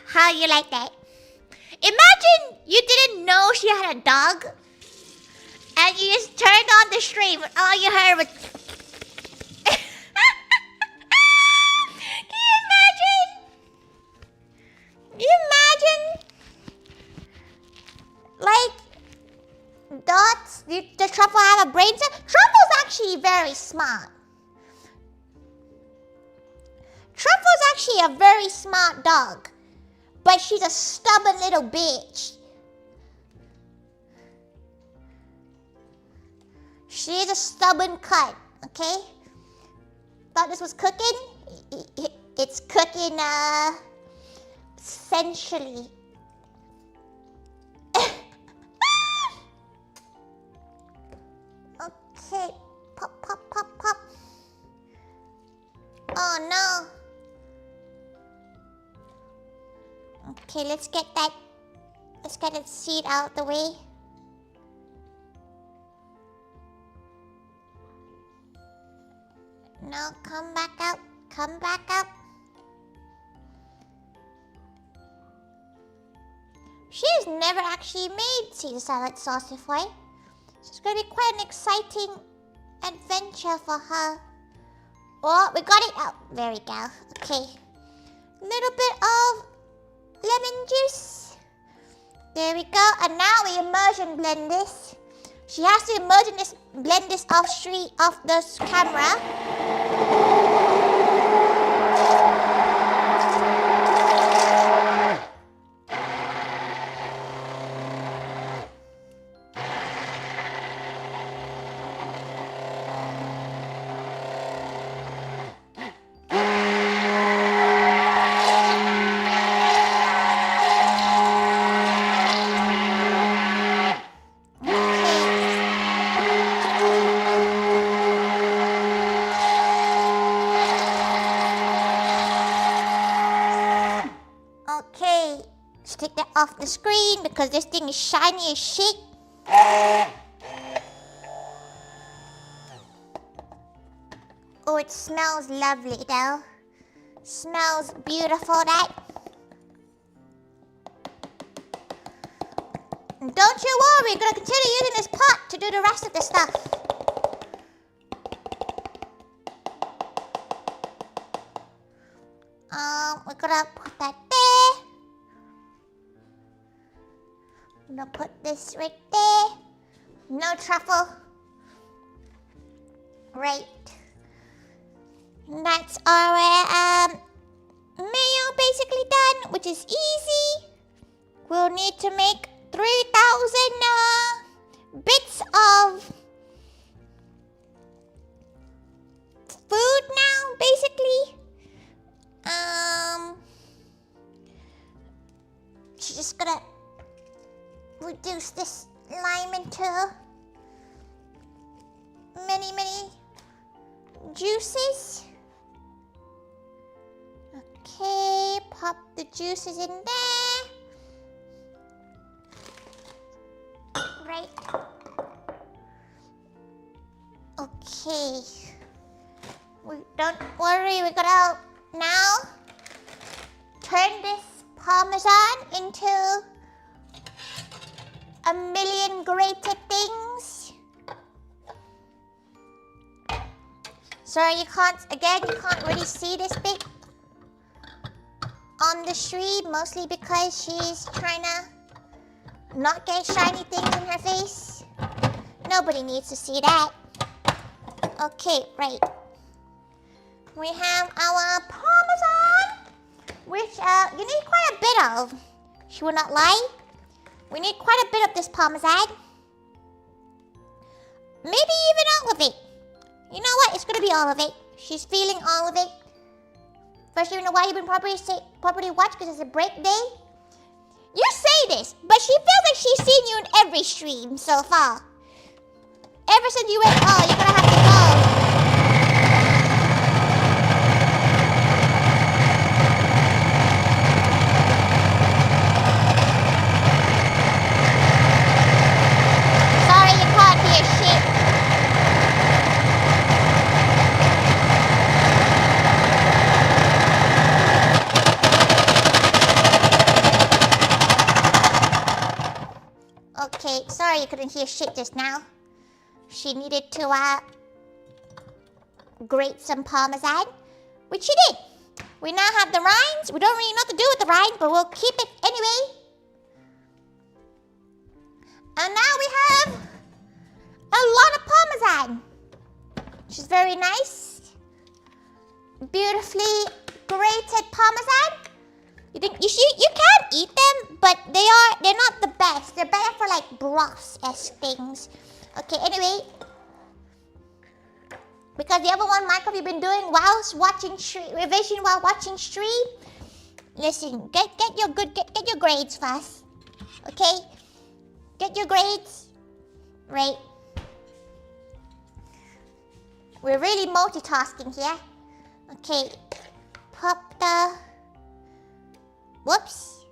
How you like that? Imagine you didn't know she had a dog and you just turned on the stream and all you heard was... Can you imagine? Can you imagine? Like, dots, does Truffle have a brain cell? Truffle's actually very smart. Truffle's actually a very smart dog. But she's a stubborn little bitch. She is a stubborn cunt, okay? Thought this was cooking? It's cooking, essentially. Okay, pop. Oh no. Okay, let's get that seed out of the way. No, come back out. She's never actually made Caesar salad sauce before. So it's gonna be quite an exciting adventure for her. Oh, we got it out. There we go. Okay. Little bit of lemon juice. There we go. And now we immersion blend this. She has to blend this off the camera. Off the screen because this thing is shiny as shit. Oh, it smells lovely though. Smells beautiful, that. Don't you worry, we're gonna continue using this pot to do the rest of the stuff. We're gonna put that there. I'm gonna put this right there. No truffle. Right. And that's our mayo basically done, which is easy. We'll need to make 3,000 bits of food now, basically. She's just gonna reduce this lime into many juices. Okay, pop the juices in there. Right. Okay. Don't worry, we're gonna now turn this Parmesan into a million grated things. Sorry, you can't really see this bit on the stream, mostly because she's trying to not get shiny things in her face. Nobody needs to see that. Okay, right. We have our Parmesan, which you need quite a bit of. She will not lie. We need quite a bit of this Parmesan. Maybe even all of it. You know what? It's gonna be all of it. She's feeling all of it. First, you know why you've been properly watched, because it's a break day. You say this, but she feels like she's seen you in every stream so far. Ever since you went, oh, you're gonna have to go. Sorry, you can't hear shit. Okay, sorry you couldn't hear shit just now. She needed to grate some Parmesan, which she did. We now have the rinds. We don't really know what to do with the rinds, but we'll keep it anyway. And now we have a lot of Parmesan, which is very nice. Beautifully grated Parmesan. You can eat them, but they're not the best. They're better for like broths-esque things. Okay, anyway, because the other one, Michael, you've been doing whilst watching revision while watching stream. Listen, get your grades first. Okay, get your grades right. We're really multitasking here. Okay, pop the. Whoops,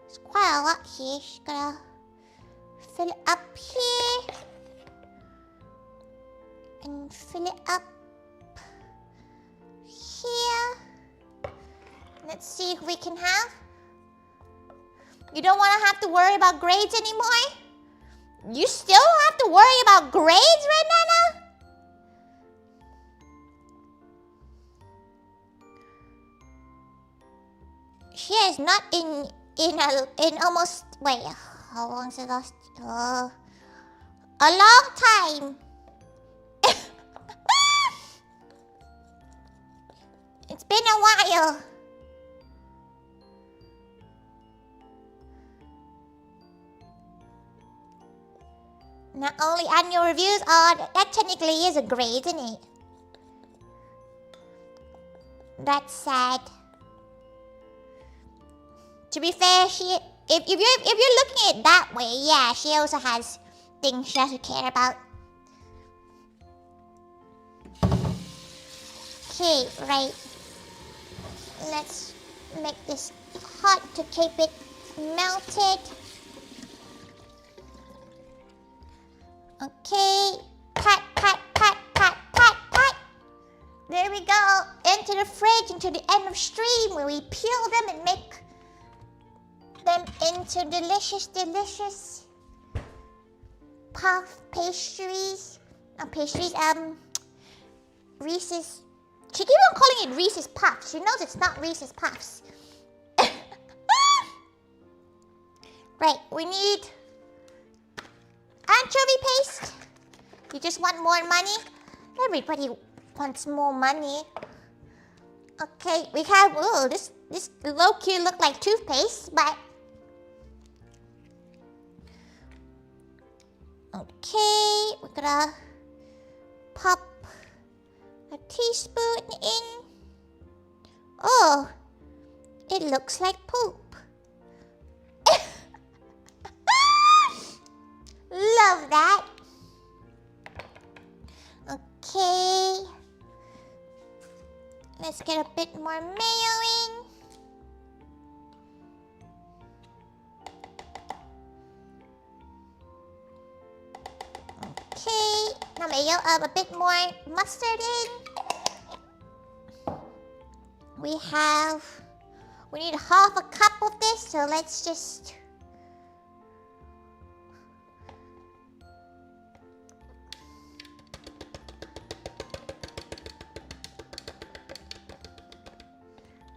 there's quite a lot here. Just gotta fill it up here. And fill it up here. Let's see if we can have. You don't want to have to worry about grades anymore? You still have to worry about grades right now? She is not in almost, wait, how long has it last? A long time. It's been a while. Not only annual reviews, that technically is a grade, isn't it? That's sad. To be fair, if you're looking at it that way, yeah, she also has things she has to care about. Okay, right. Let's make this hot to keep it melted. Okay, pat. There we go. Into the fridge, into the end of stream, where we peel them and make them into delicious puff pastries. Not pastries, Reeses. She keeps on calling it Reeses Puffs. She knows it's not Reeses Puffs. Right, we need anchovy paste. You just want more money? Everybody wants more money. Okay, we have, this low-key look like toothpaste, but okay, we're gonna pop a teaspoon in. Oh, it looks like poop. Love that. Okay, let's get a bit more mayo in. Okay, now mayo, a bit more mustard in. We have We need half a cup of this, so let's just...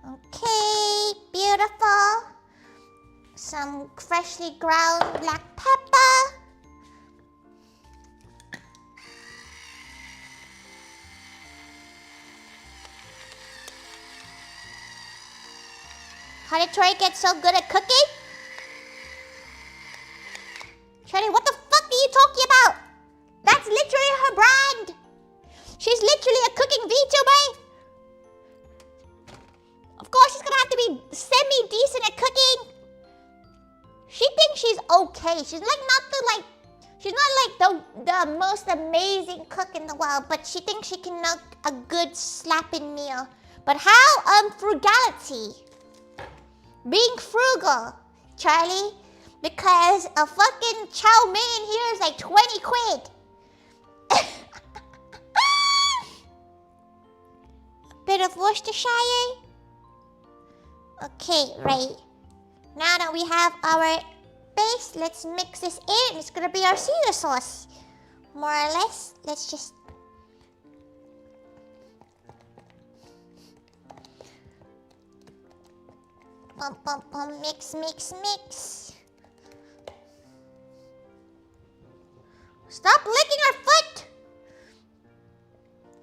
Okay, beautiful. Some freshly ground black pepper. How did Tori get so good at cooking? Tori, what the fuck are you talking about? That's literally her brand. She's literally a cooking VTuber. Of course she's gonna have to be semi-decent at cooking. She thinks she's okay. She's like she's not like the most amazing cook in the world, but she thinks she can make a good slapping meal. But how frugality? Being frugal, Charlie, because a fucking chow mein here is like 20 quid. A bit of Worcestershire. Okay, right. Now that we have our base, let's mix this in. It's gonna be our Caesar sauce. More or less. Let's just... Mix, mix, mix. Stop licking our foot!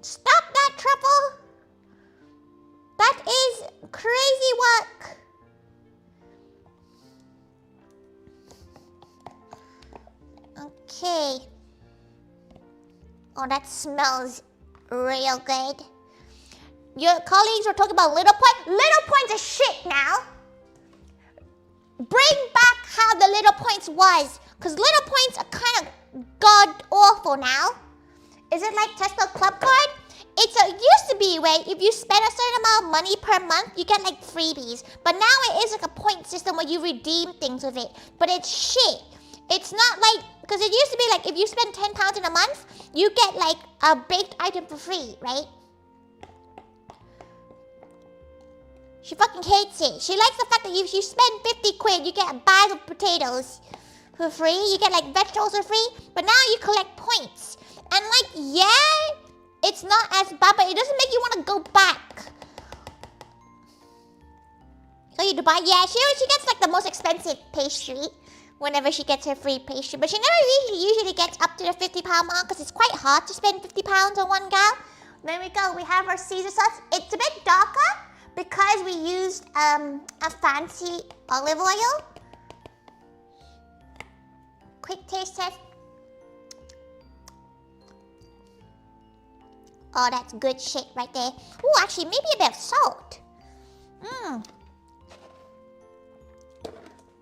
Stop that, Truffle! That is crazy work. Okay. Oh, that smells real good. Your colleagues were talking about Little Point. Little Point's a shit now. Bring back how the Little Points was. Because Little Points are kind of god-awful now. Is it like Tesla Club Card? It used to be where if you spend a certain amount of money per month, you get like freebies. But now it is like a point system where you redeem things with it. But it's shit. It's not like, because it used to be like if you spend 10 pounds in a month, you get like a baked item for free, right? She fucking hates it. She likes the fact that if you spend 50 quid, you get a bag of potatoes for free. You get like vegetables for free. But now you collect points. And like, yeah, it's not as bad, but it doesn't make you want to go back. So you buy, yeah, she gets like the most expensive pastry whenever she gets her free pastry. But she never usually gets up to the 50-pound mark because it's quite hard to spend 50 pounds on one go. There we go. We have our Caesar sauce. It's a bit darker because we used a fancy olive oil. Quick taste test. Oh, that's good shit right there. Ooh, actually, maybe a bit of salt.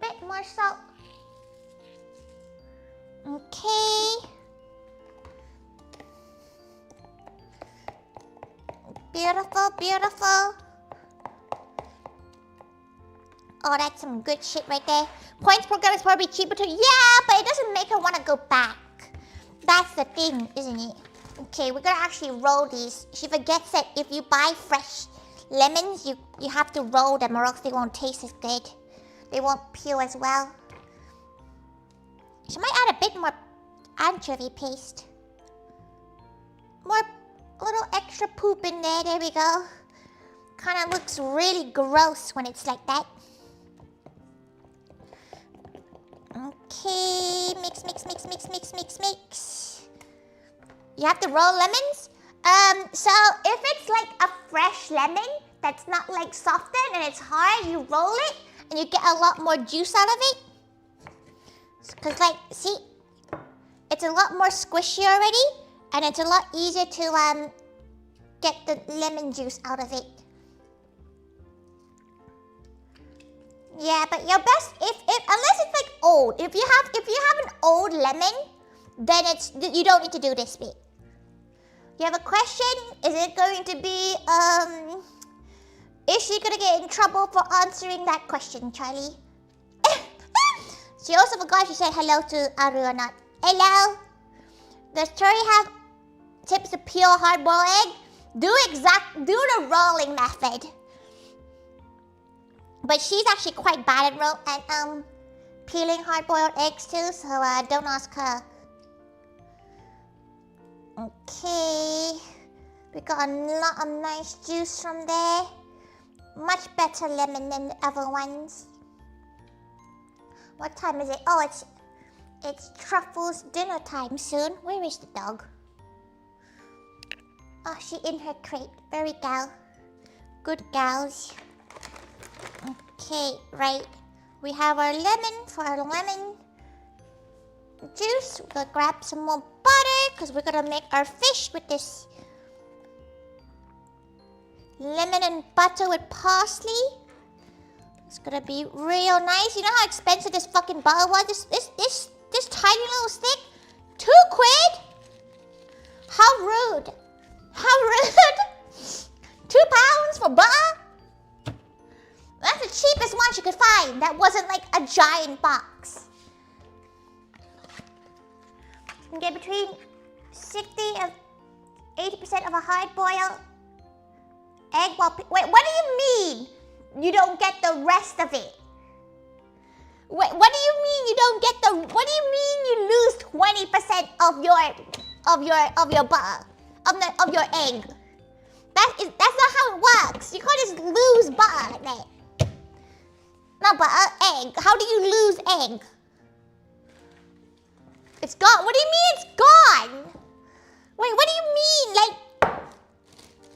Bit more salt. Okay. Beautiful, beautiful. Oh, that's some good shit right there. Points program is probably cheaper too. Yeah, but it doesn't make her want to go back. That's the thing, isn't it? Okay, we're gonna actually roll these. She forgets that if you buy fresh lemons, you have to roll them or else they won't taste as good. They won't peel as well. She might add a bit more anchovy paste. More, a little extra poop in there. There we go. Kind of looks really gross when it's like that. Okay, mix, mix, mix, mix, mix, mix, mix. You have to roll lemons. So if it's like a fresh lemon that's not like softened and it's hard, you roll it and you get a lot more juice out of it. Cause like, see, it's a lot more squishy already, and it's a lot easier to get the lemon juice out of it. Yeah, but your best unless it's like old. If you have an old lemon, then you don't need to do this bit. You have a question? Is it going to be is she gonna get in trouble for answering that question, Charlie? She also forgot if she said hello to Aru or not. Hello? Does Tori have tips to peel a hard-boiled egg? Do the rolling method. But she's actually quite bad at peeling hard-boiled eggs too, so don't ask her. Okay, we got a lot of nice juice from there. Much better lemon than the other ones. What time is it? Oh, it's Truffle's dinner time soon. Where is the dog? Oh, she in her crate. Very gal. Good gals. Okay, right. We have our lemon for our lemon juice. We're gonna grab some more butter because we're gonna make our fish with this lemon and butter with parsley. It's gonna be real nice. You know how expensive this fucking butter was? This tiny little stick? 2 quid? How rude. How rude. 2 pounds for butter? That's the cheapest one you could find. That wasn't like a giant box. You can get between 60 and 80% of a hard-boiled egg while... Wait, what do you mean you don't get the rest of it? Wait, what do you mean you don't get the... What do you mean you lose 20% of your butter? Of your egg? That's not how it works. You can't just lose butter like that. Not butter, egg. How do you lose egg? It's gone. What do you mean it's gone? Wait, what do you mean? Like,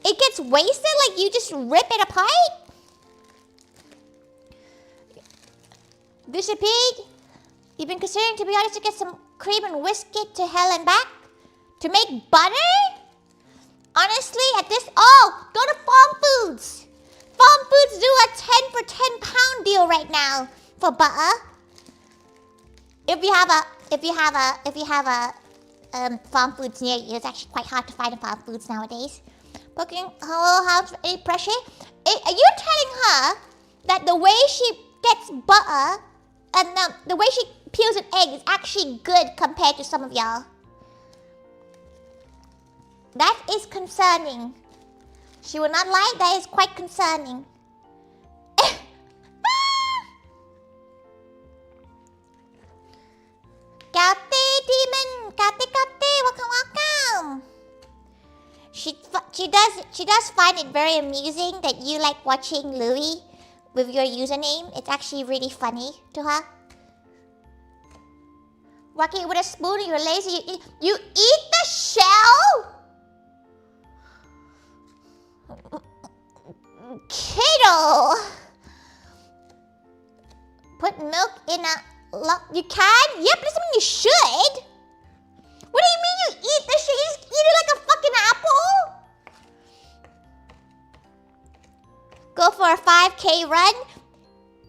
it gets wasted? Like you just rip it apart? Bishop Pig, you've been considering, to be honest, to get some cream and whisk it to hell and back? To make butter? Honestly, at this... Oh, go to Farm Foods. Farm Foods do a 10 for 10 pound deal right now for butter. If you have a Farm Foods near you, it's actually quite hard to find a Farm Foods nowadays. Booking Hello House for any pressure? Are you telling her that the way she gets butter and the way she peels an egg is actually good compared to some of y'all? That is concerning. She will not lie, that is quite concerning. Kate Demon! Kate, welcome. She does find it very amusing that you like watching Louie with your username. It's actually really funny to her. Walking with a spoon, you're lazy. You eat the shell? Kiddo! Put milk in a... You can? Yep, doesn't mean you should. What do you mean you eat the shit? You just eat it like a fucking apple? Go for a 5K run?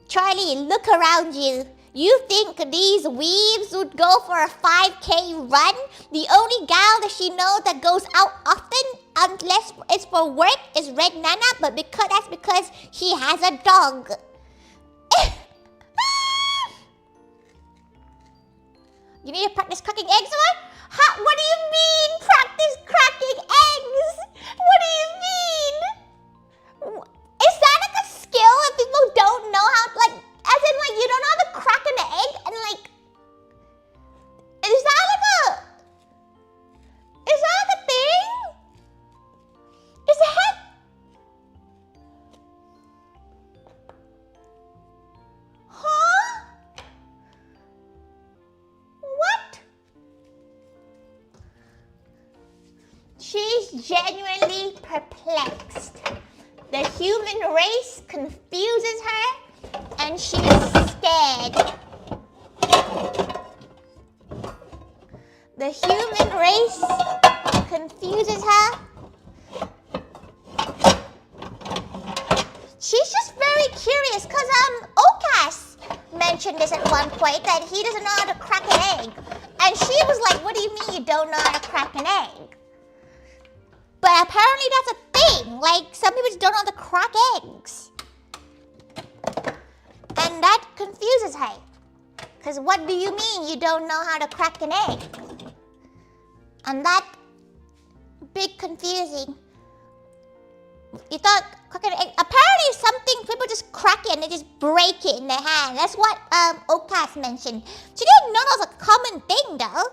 Charlie, look around you. You think these weaves would go for a 5K run? The only gal that she knows that goes out often, unless it's for work, is Red Nana, but that's because she has a dog. You need to practice cracking eggs or? What do you mean, practice cracking eggs? What do you mean? Is that like a skill that people don't know how, like, as in like you don't know how to crack an egg and like, is that like a thing? Is that? Huh? What? She's genuinely perplexed. The human race confuses her, and she is scared. The human race confuses her. She's just very curious, because Okas mentioned this at one point, that he doesn't know how to crack an egg. And she was like, what do you mean you don't know how to crack an egg? But apparently that's a thing. Like, some people just don't know how to crack eggs. And that confuses her. Because what do you mean you don't know how to crack an egg? And that big confusing. You thought cracking an egg... Apparently something people just crack it and they just break it in their hand. That's what Okas mentioned. She didn't know that was a common thing though.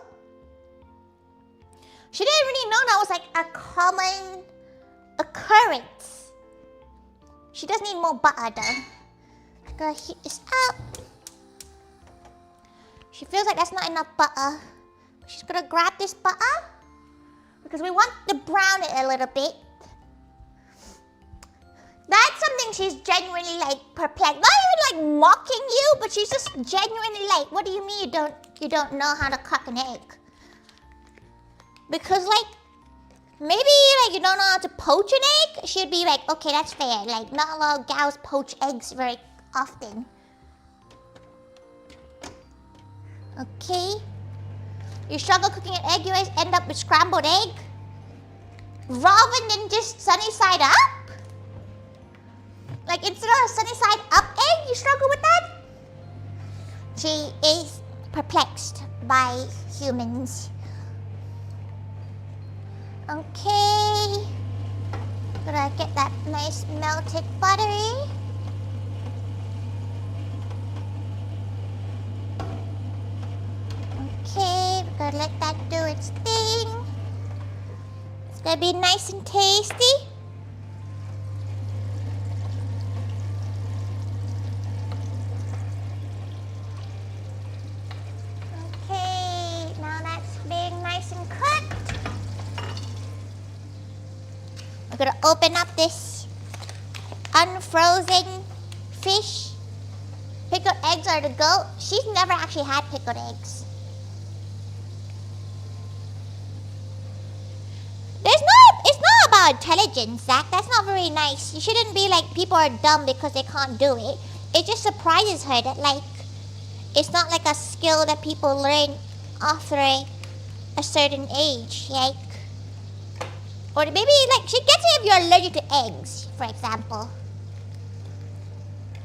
She didn't really know that was like a common occurrence. She does need more butter though. I'm gonna heat this up. She feels like that's not enough butter. She's gonna grab this butter because we want to brown it a little bit. That's something she's genuinely like perplexed. Not even like mocking you, but she's just genuinely like, what do you mean you don't know how to crack an egg? Because like, maybe like you don't know how to poach an egg? She'd be like, okay, that's fair. Like, not a lot of gals poach eggs very often. Okay. You struggle cooking an egg, you always end up with scrambled egg? Rather than just sunny side up? Like instead of a sunny side up egg, you struggle with that? She is perplexed by humans. Okay. Gotta get that nice melted buttery. Okay, we're gonna let that do its thing. It's gonna be nice and tasty. Okay, now that's being nice and cooked. We're gonna open up this unfrozen fish. Pickled eggs are to go. She's never actually had pickled eggs. It's not about intelligence, Zach. That's not very nice. You shouldn't be like people are dumb because they can't do it. It just surprises her that like it's not like a skill that people learn after a certain age, like. Or maybe like she gets it if you're allergic to eggs, for example.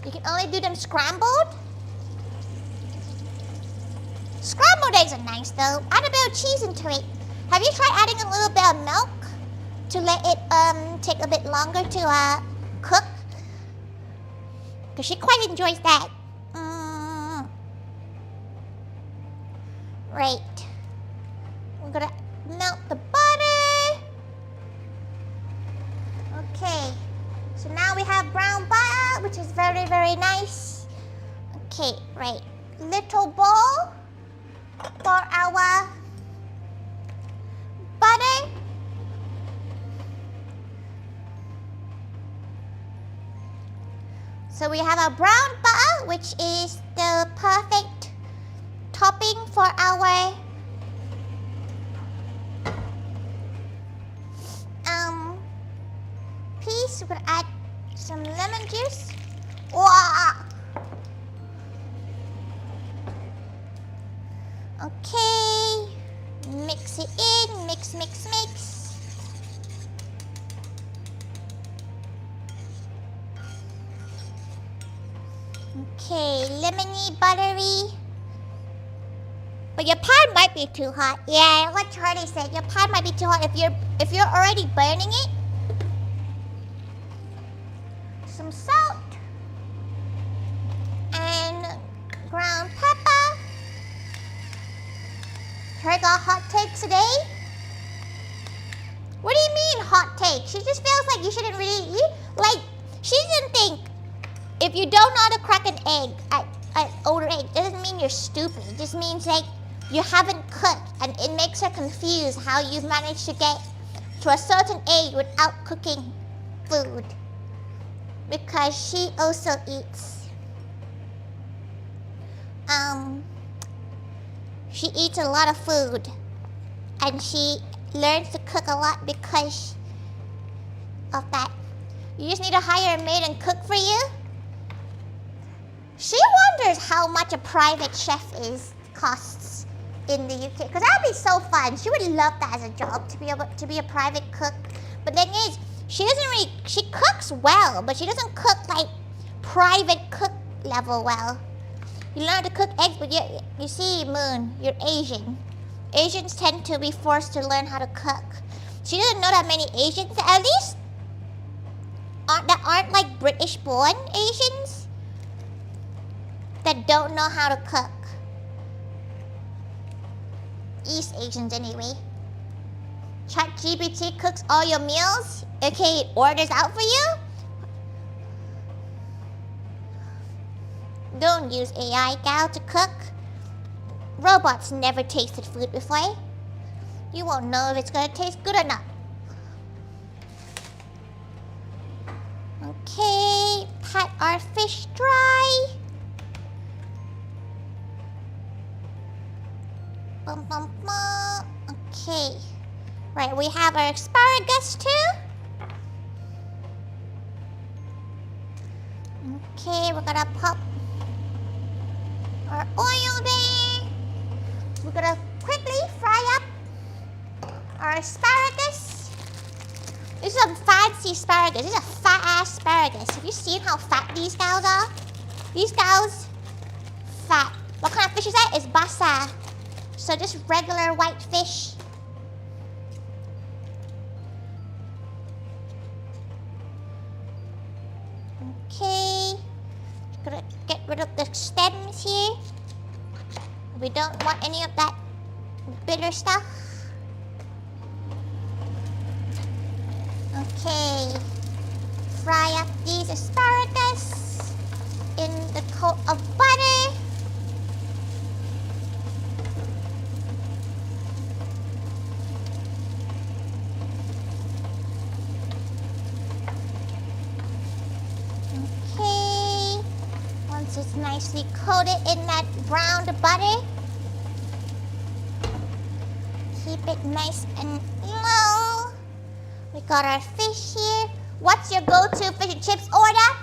You can only do them scrambled. Scrambled eggs are nice though. Add a bit of cheese into it. Have you tried adding a little bit of milk to let it take a bit longer to cook? Because she quite enjoys that. Right. I'm gonna melt the butter. Okay. So now we have brown butter, which is very, very nice. Okay, right. Little bowl for our butter. So we have our brown butter, which is the perfect topping for our piece. We're gonna add some lemon juice. Wow. Okay. Mix it in. Mix, mix, mix. Okay, lemony, buttery. But your pan might be too hot. Yeah, what Charlie said. Your pan might be too hot if you're already burning it. Some salt and ground pepper. Her got hot take today. What do you mean hot take? She just feels like you shouldn't really eat. Like she doesn't think if you don't know how to crack an egg at older age, it doesn't mean you're stupid. It just means like you haven't cooked, and it makes her confused how you've managed to get to a certain age without cooking food. Because she also eats. She eats a lot of food. And she learns to cook a lot because of that. You just need to hire a maid and cook for you? She wonders how much a private chef costs in the UK. Because that would be so fun. She would love that as a job, to be able to be a private cook. But the thing is, she cooks well, but she doesn't cook like private cook level well. You learn how to cook eggs, but you see, Moon, you're Asian. Asians tend to be forced to learn how to cook. She doesn't know that many Asians, at least, that aren't like British born Asians that don't know how to cook. East Asians anyway. ChatGPT cooks all your meals, aka it orders out for you. Don't use AI, gal, to cook. Robots never tasted food before. You won't know if it's gonna taste good or not. Okay, pat our fish dry. Bum, bum, bum. Okay. Right, we have our asparagus too. Okay, we're gonna pop our oil there. We're gonna quickly fry up our asparagus. This is some fancy asparagus. This is a fat ass asparagus. Have you seen how fat these cows are? These cows, fat. What kind of fish is that? It's basa. So just regular white fish. Okay. Gonna get rid of the stems here. We don't want any of that bitter stuff. Okay. Fry up these asparagus in the coat of butter. Okay. Once it's nicely coated in that browned butter, keep it nice and low. We got our fish here. What's your go-to fish and chips order?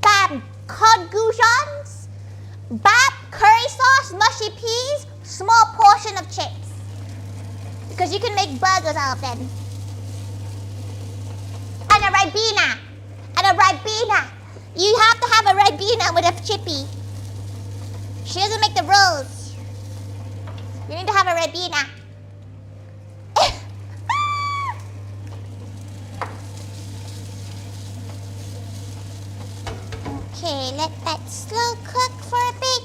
Bab cod goujons, bab curry sauce, mushy peas, small portion of chips. Because you can make burgers out of them. And a ribena. And a ribena. You have to have a ribena with a chippy. She doesn't make the rolls. You need to have a ribena. Okay, let that slow cook for a bit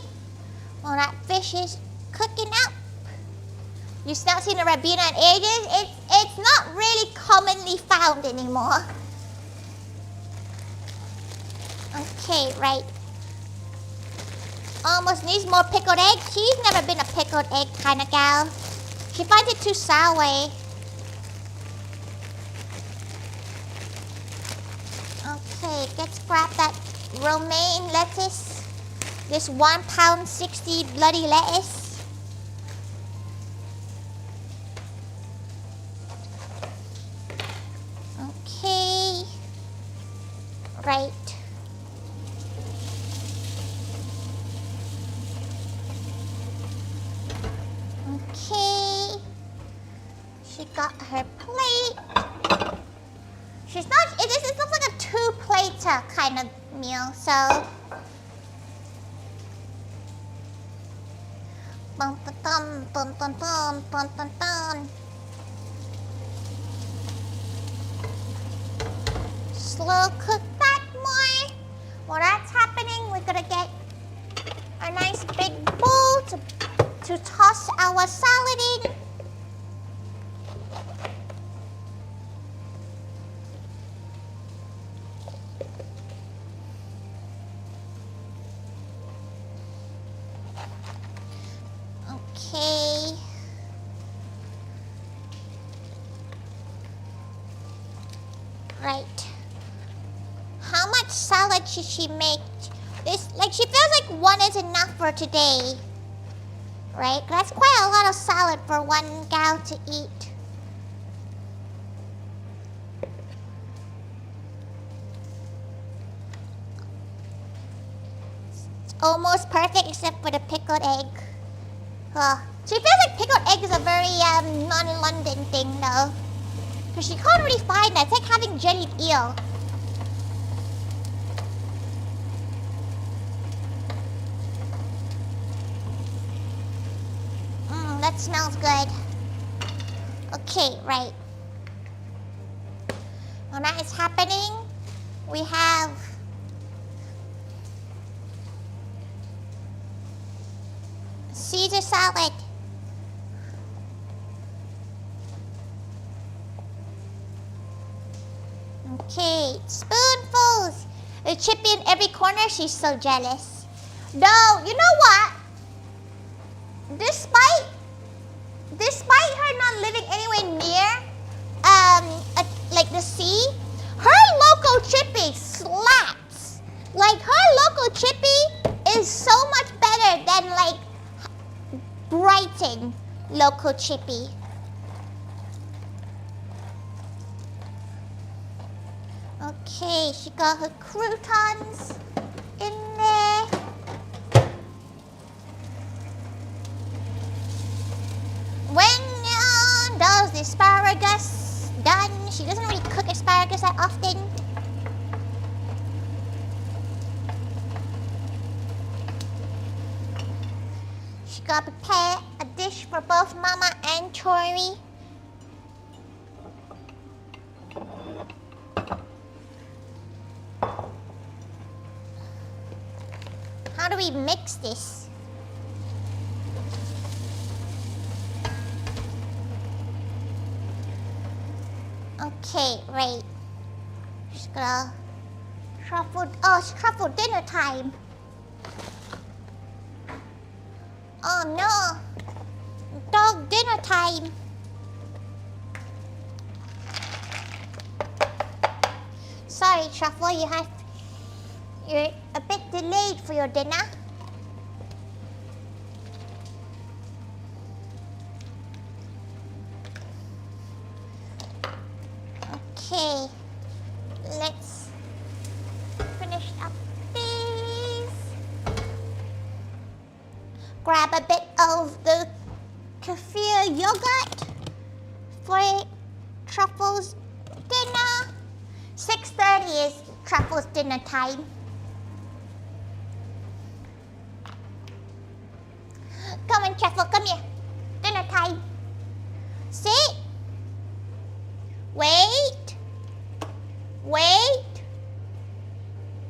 while that fish is cooking up. You've not seen a ribena in ages. It's not really commonly found anymore. Okay, right. Almost needs more pickled egg. She's never been a pickled egg kind of gal. She finds it too sour. Okay, let's grab that romaine lettuce. This £1.60 bloody lettuce. Okay. Right. Okay. She got her plate. She's not, this looks like a two-plater kind of meal, so. Bum, bum, bum, bum, bum, bum, bum, bum, bum. Slow cook that more. While that's happening, we're gonna get a nice big bowl to toss our salad in. Okay. Right. How much salad should she make? She feels like one is enough for today. Right? That's quite a lot of salad for one gal to eat. It's almost perfect except for the pickled egg. She feels like pickled egg is a very non-London thing though. Because you can't really find that. It's like having jellied eel. That smells good. Okay, right. When that is happening, We have Caesar salad. Okay, spoonfuls. The Chippy in every corner, she's so jealous. No, you know what? Despite her not living anywhere near like the sea, her local Chippy slaps. Like her local Chippy is so much better than like Brighton local Chippy. Okay, she got her croutons in there. When does the asparagus done? She doesn't really cook asparagus that often. She got to prepare a dish for both Mama and Tori. How do we mix this? Okay, right. Just gonna truffle. Oh, it's truffle dinner time. Oh no, dog dinner time. Sorry, Truffle, you're a bit delayed for your dinner. Okay, let's finish up these. Grab a bit of the kefir yogurt for Truffle's dinner. 6:30 is Truffle's dinner time. Come on, Truffle, come here. Dinner time. Sit. Wait. Wait.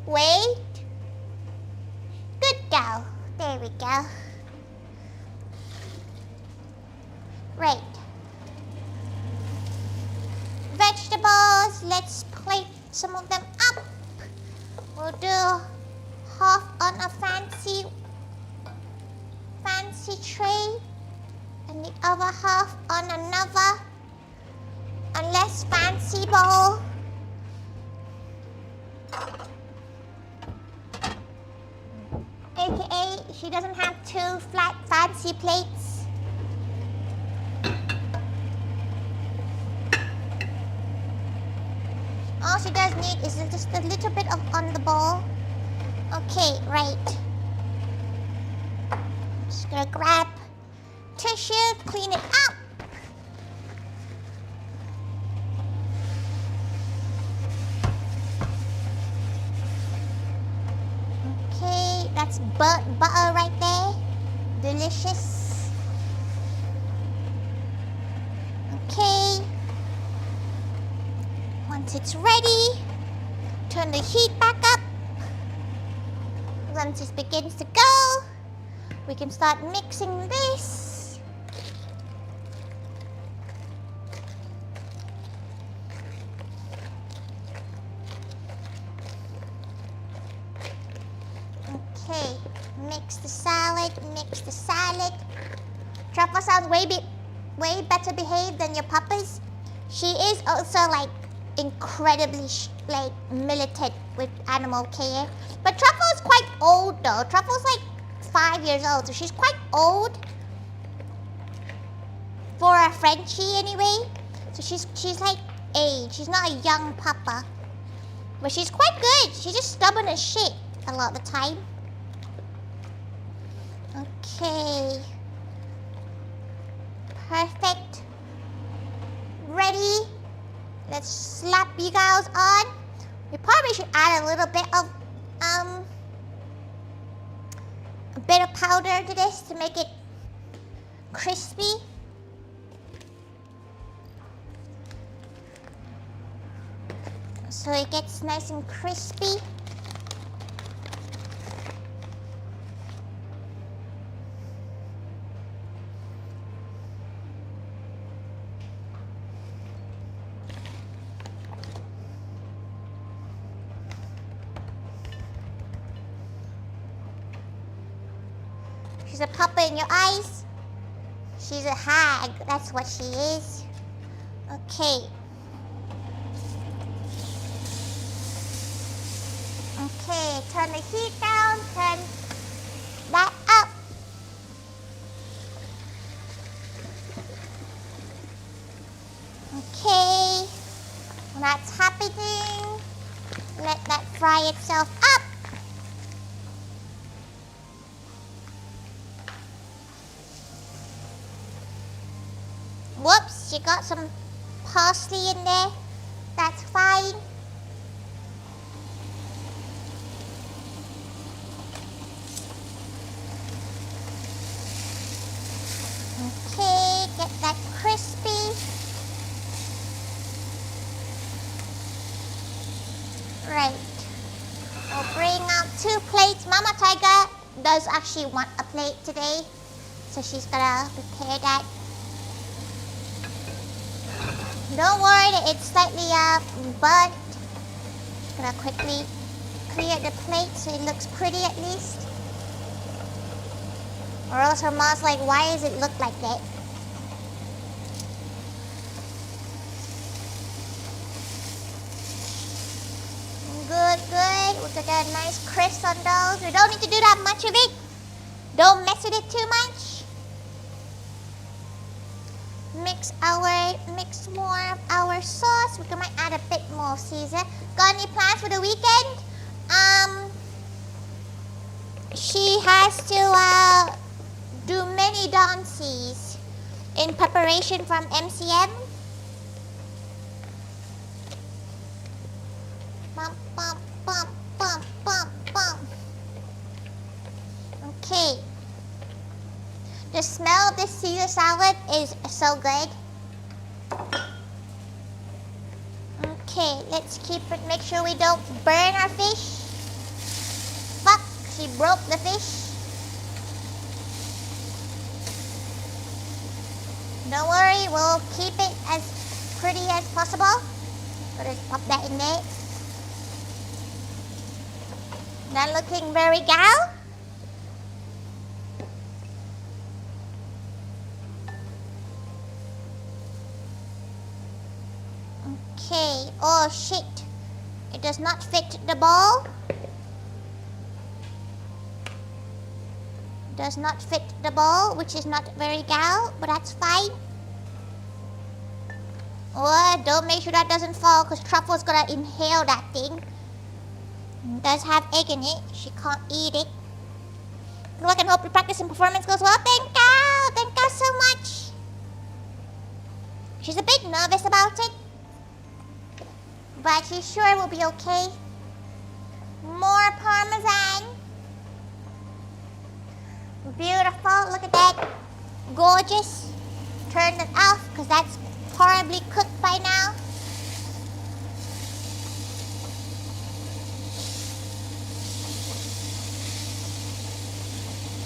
Wait. Good girl. There we go. Right. Vegetables, let's plate some of them up. We'll do half on a fancy tray and the other half on another, a less fancy bowl. AKA, she doesn't have two flat fancy plates. All she does need is just a little bit of on the bowl. Okay, right. Just gonna grab tissue, clean it up. Okay, that's butter right there. Delicious. Okay. Once it's ready, turn the heat back up. Once it begins to go, we can start mixing this. Okay, mix the salad, mix the salad. Truffle sounds way better behaved than your puppies. She is also like incredibly militant with animal care. But Truffle is quite old though. Truffle's like 5 years old, so she's quite old for a Frenchie anyway. So she's like age. She's not a young puppa, but she's quite good. She's just stubborn as shit a lot of the time. Okay, perfect. Ready? Let's slap you guys on. We probably should add a little bit of powder to this to make it crispy. so it gets nice and crispy. She's a puppet in your eyes. She's a hag, that's what she is. Okay. Okay, turn the heat down, turn that up. Okay, when that's happening, let that fry itself up. Whoops, you got some parsley in there. That's fine. Okay, get that crispy. Right. We'll bring out 2 plates. Mama Thaiga does actually want a plate today, so she's gonna prepare that. Don't worry that it's slightly burnt. Just gonna quickly clear the plate so it looks pretty at least. Or else her mom's like, why does it look like that? Good, good. We'll get a nice crisp on those. We don't need to do that much of it. Don't mess with it too much. Mix more of our sauce. We might add a bit more Caesar. Got any plans for the weekend? She has to do many dances in preparation from MCM. Bump, bump, bump, bump, bump, bump. Okay. The smell of this Caesar salad is so good. Okay, let's keep it. Make sure we don't burn our fish. Fuck, she broke the fish. Don't worry, we'll keep it as pretty as possible. So just pop that in there. Not looking very gal. Okay, oh shit. It does not fit the bowl. Does not fit the bowl, which is not very gal, but that's fine. Oh, don't make sure that doesn't fall, because Truffle's gonna inhale that thing. It does have egg in it. She can't eat it. Good luck and hope the practice and performance goes well. Thank you! Thank you so much. She's a bit nervous about it, but she's sure it will be okay. More Parmesan. Beautiful. Look at that. Gorgeous. Turn it off because that's horribly cooked by now.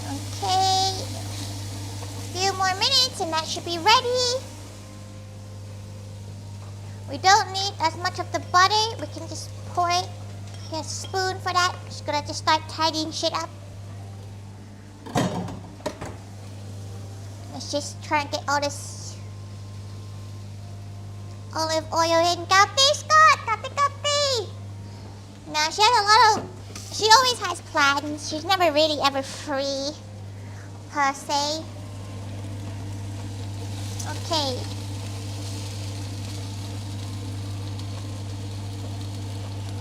Okay. A few more minutes and that should be ready. We don't need as much of the butter. We can just pour it. Here's a spoon for that. Just gonna just start tidying shit up. Let's just try and get all this olive oil in. Copy, Scott! Copy! Now, she has a lot of... She always has plans. She's never really ever free, per se. Okay.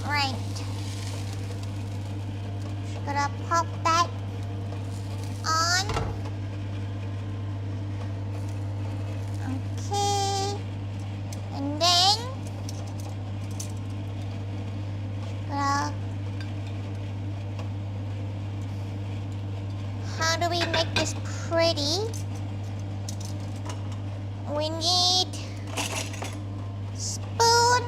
Right. Just gonna pop that on. Okay. And then how do we make this pretty? We need spoon.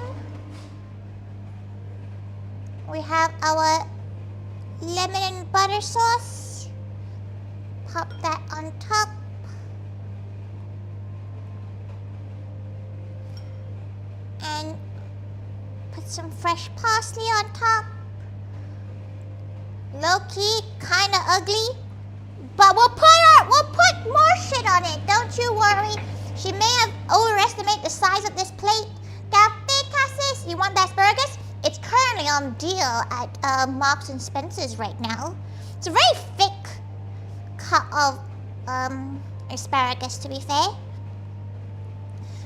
We have our lemon and butter sauce. Pop that on top. And put some fresh parsley on top. Low-key, kinda ugly. But we'll put more shit on it, don't you worry. She may have overestimated the size of this plate. Cafe Cassis, you want the asparagus? It's currently on deal at Marks and Spencer's right now. It's a very thick cut of asparagus, to be fair.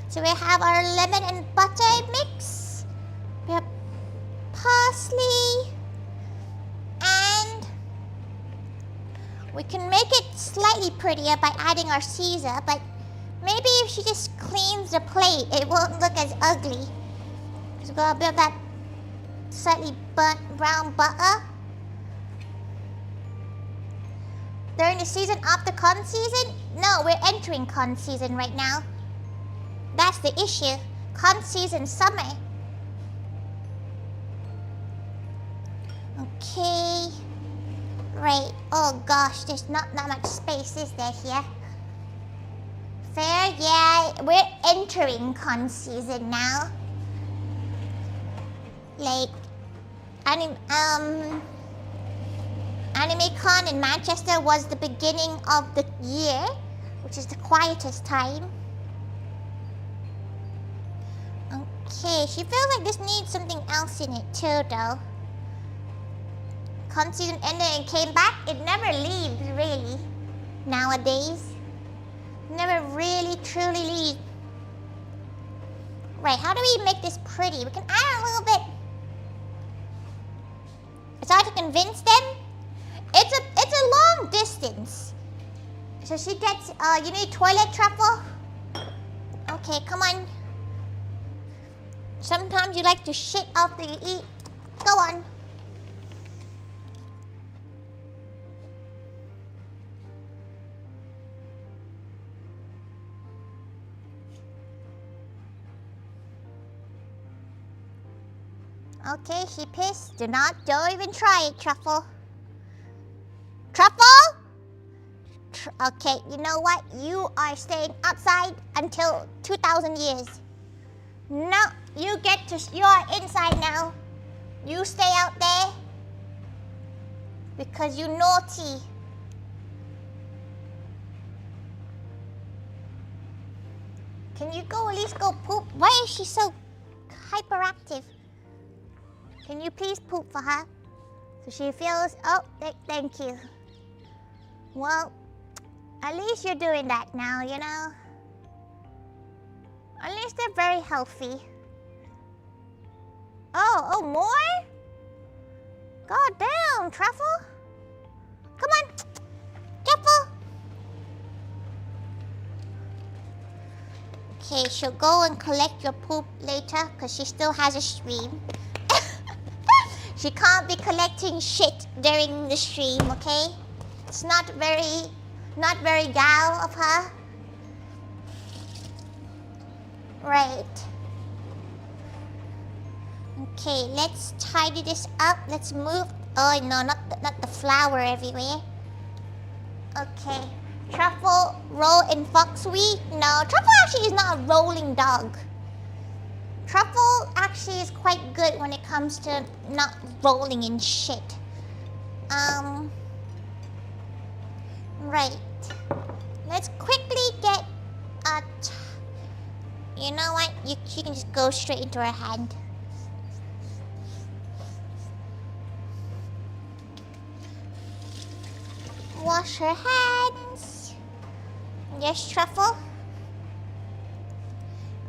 So we have our lemon and butter mix. We have parsley. And we can make it slightly prettier by adding our Caesar, but maybe if she just cleans the plate, it won't look as ugly. So we've got a bit of that slightly burnt brown butter. During the season after con season? No, we're entering con season right now. That's the issue. Con season summer. Okay. Right. Oh gosh, there's not that much space, is there here? Fair? Yeah, we're entering con season now. Like, AnimeCon in Manchester was the beginning of the year, which is the quietest time. Okay, she feels like this needs something else in it too, though. Con season ended and came back. It never leaves, really, nowadays. Never really, truly leaves. Right, how do we make this pretty? We can add a little bit. It's hard to convince them. It's a long distance. So she gets, you need toilet truffle? Okay, come on. Sometimes you like to shit after you eat. Go on. Okay, she pissed. Don't even try it, Truffle. Truffle? Okay, you know what? You are staying outside until 2,000 years. No, you are inside now. You stay out there. Because you naughty. Can you go at least go poop? Why is she so hyperactive? Can you please poop for her? So she feels, oh, thank you. Well, at least you're doing that now, you know? At least they're very healthy. Oh, more? God damn, Truffle. Come on, Truffle. Okay, she'll go and collect your poop later because she still has a stream. She can't be collecting shit during the stream, okay? It's not very gal of her. Right. Okay, let's tidy this up. Let's move. Oh no, not the flour everywhere. Okay. Truffle, roll in foxweed. No, Truffle actually is not a rolling dog. Truffle actually is quite good when it comes to not rolling in shit. Right. Let's quickly get you know what? She can just go straight into her hand. Wash her hands. Yes, Truffle.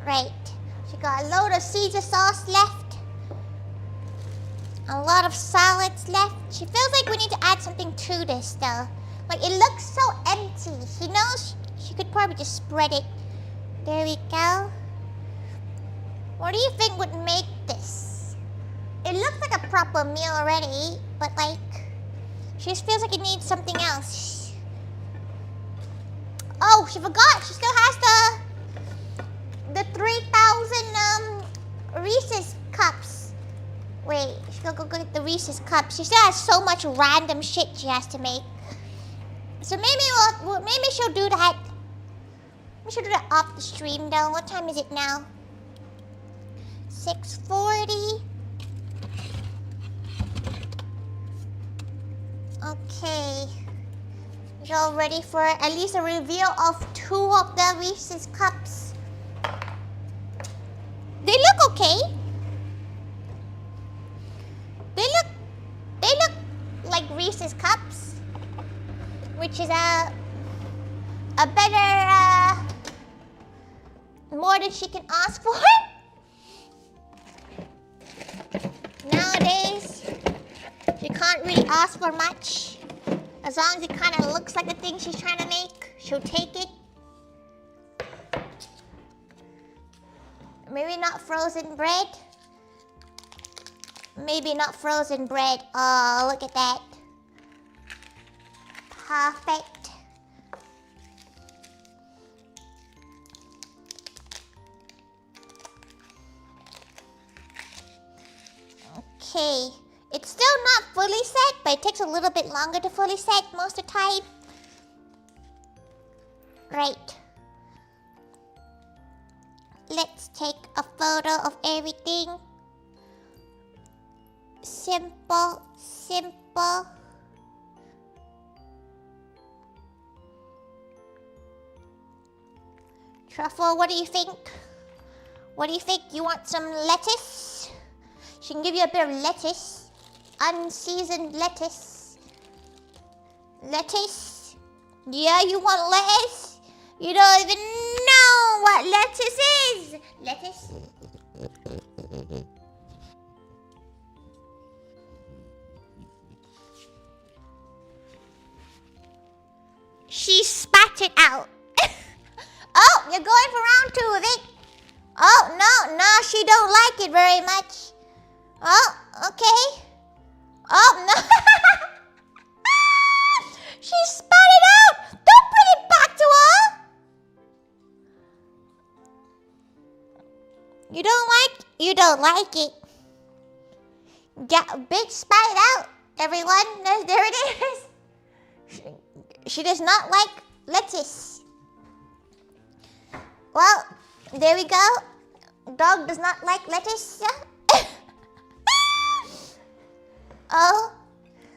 Right. She got a load of Caesar sauce left. A lot of salads left. She feels like we need to add something to this though. Like it looks so empty. She knows she could probably just spread it. There we go. What do you think would make this? It looks like a proper meal already, but like she just feels like it needs something else. Oh, she forgot. She still has the 3,000 Reeses cups. Wait, she's gonna go get the Reese's cup. She still has so much random shit she has to make. So maybe maybe she'll do that. Maybe she'll do that off the stream though. What time is it now? 6:40. Okay. Y'all ready for at least a reveal of 2 of the Reese's cups? They look okay. They look like Reese's cups, which is a better more than she can ask for. Nowadays, she can't really ask for much. As long as it kind of looks like the thing she's trying to make, she'll take it. Maybe not frozen bread. Maybe not frozen bread. Oh, look at that. Perfect. Okay. It's still not fully set, but it takes a little bit longer to fully set most of the time. Right. Let's take a photo of everything. Simple, simple. Truffle, what do you think? What do you think? You want some lettuce? She can give you a bit of lettuce. Unseasoned lettuce. Lettuce? Yeah, you want lettuce? You don't even know what lettuce is. Lettuce? She spat it out. Oh, you're going for round 2 of it. Oh, no, she don't like it very much. Oh, okay. Oh, no. She spat it out. Don't bring it back to her. You don't like it. Yeah, bitch, spat it out, everyone. There it is. She does not like lettuce. Well, there we go. Dog does not like lettuce. Oh,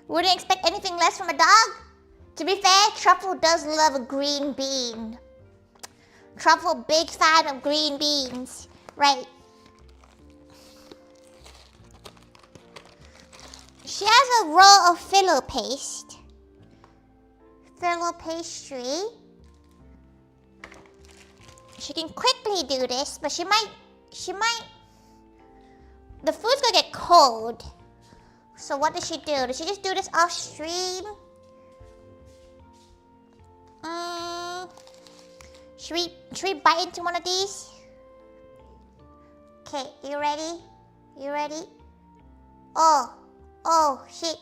wouldn't expect anything less from a dog. To be fair, Truffle does love a green bean. Truffle, big fan of green beans. Right. She has a roll of filo paste. Filo pastry. She can quickly do this, but she might, the food's gonna get cold. So what does she do? Does she just do this off stream? Should we bite into one of these? Okay, you ready? You ready? Oh, shit.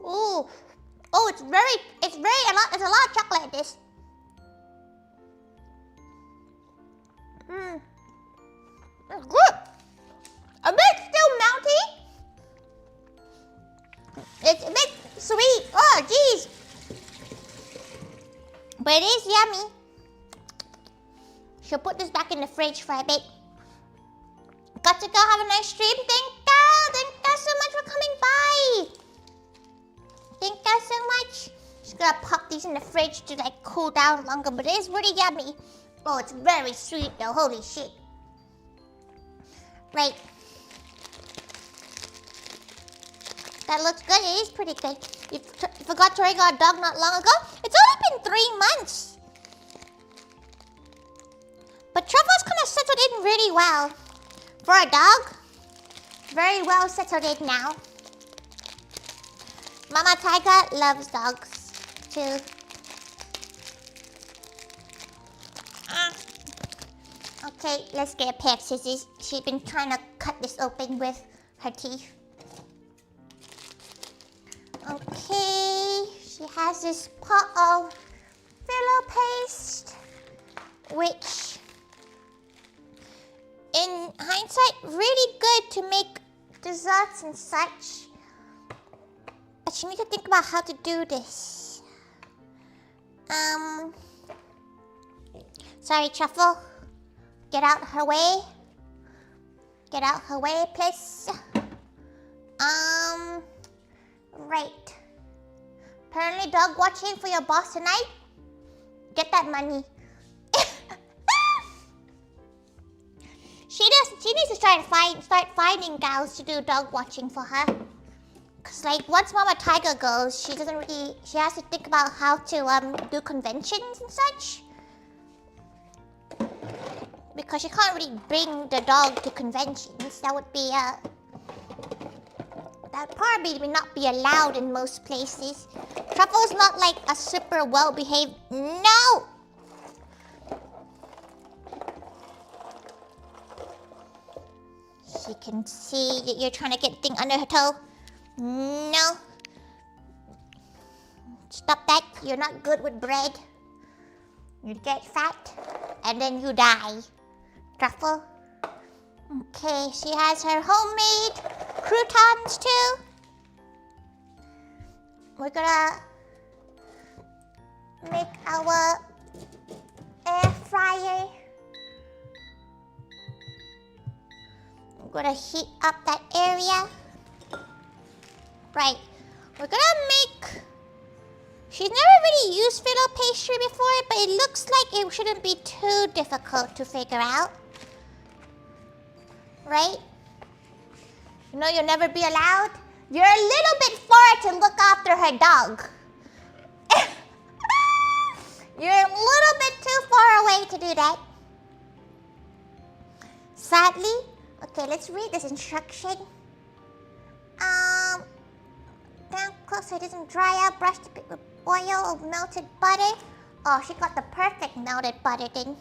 Ooh. Oh, it's a lot, there's a lot of chocolate in this. It's good. A bit still melty. It's a bit sweet. Oh, jeez. But it is yummy. She'll put this back in the fridge for a bit. Got to go, have a nice stream. Thank you so much for coming by. Thank you so much. Just gonna pop these in the fridge to like cool down longer, but it is really yummy. Oh, it's very sweet though, holy shit. Right. That looks good, it is pretty good. You forgot Tori got a dog not long ago? It's only been 3 months. But Truffle's kind of settled in really well. For a dog, very well settled in now. Mama Thaiga loves dogs too. Okay, let's get a pair of scissors. She's been trying to cut this open with her teeth. Okay, She has this pot of filler paste, which in hindsight really good to make desserts and such. But you need to think about how to do this. Sorry, Truffle. Get out her way. Get out her way, please. Right. Apparently dog watching for your boss tonight. Get that money. She needs to start finding gals to do dog watching for her. Cause like once Mama Thaiga goes, she has to think about how to do conventions and such. Because she can't really bring the dog to conventions. That would be that probably would not be allowed in most places. Truffle's not like a super well-behaved. No! She can see that you're trying to get the thing under her toe. No. Stop that. You're not good with bread. You get fat and then you die. Truffle. Okay, she has her homemade croutons too. We're gonna make our air fryer. I'm gonna heat up that area. Right. We're gonna make... She's never really used filo pastry before, but it looks like it shouldn't be too difficult to figure out. Right? You know you'll never be allowed? You're a little bit far to look after her dog. You're a little bit too far away to do that. Sadly. Okay, let's read this instruction. Down close so it doesn't dry out. Brush the bit with oil or melted butter. Oh, she got the perfect melted butter then.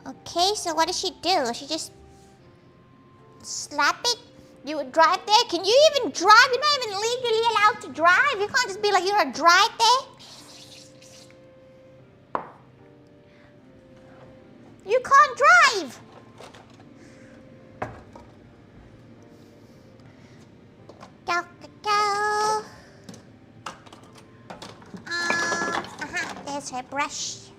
Okay, so what does she do? She just slap it? You would drive there? Can you even drive? You're not even legally allowed to drive. You can't just be like, you're gonna drive there. You can't drive. Go, go, go. There's her brush.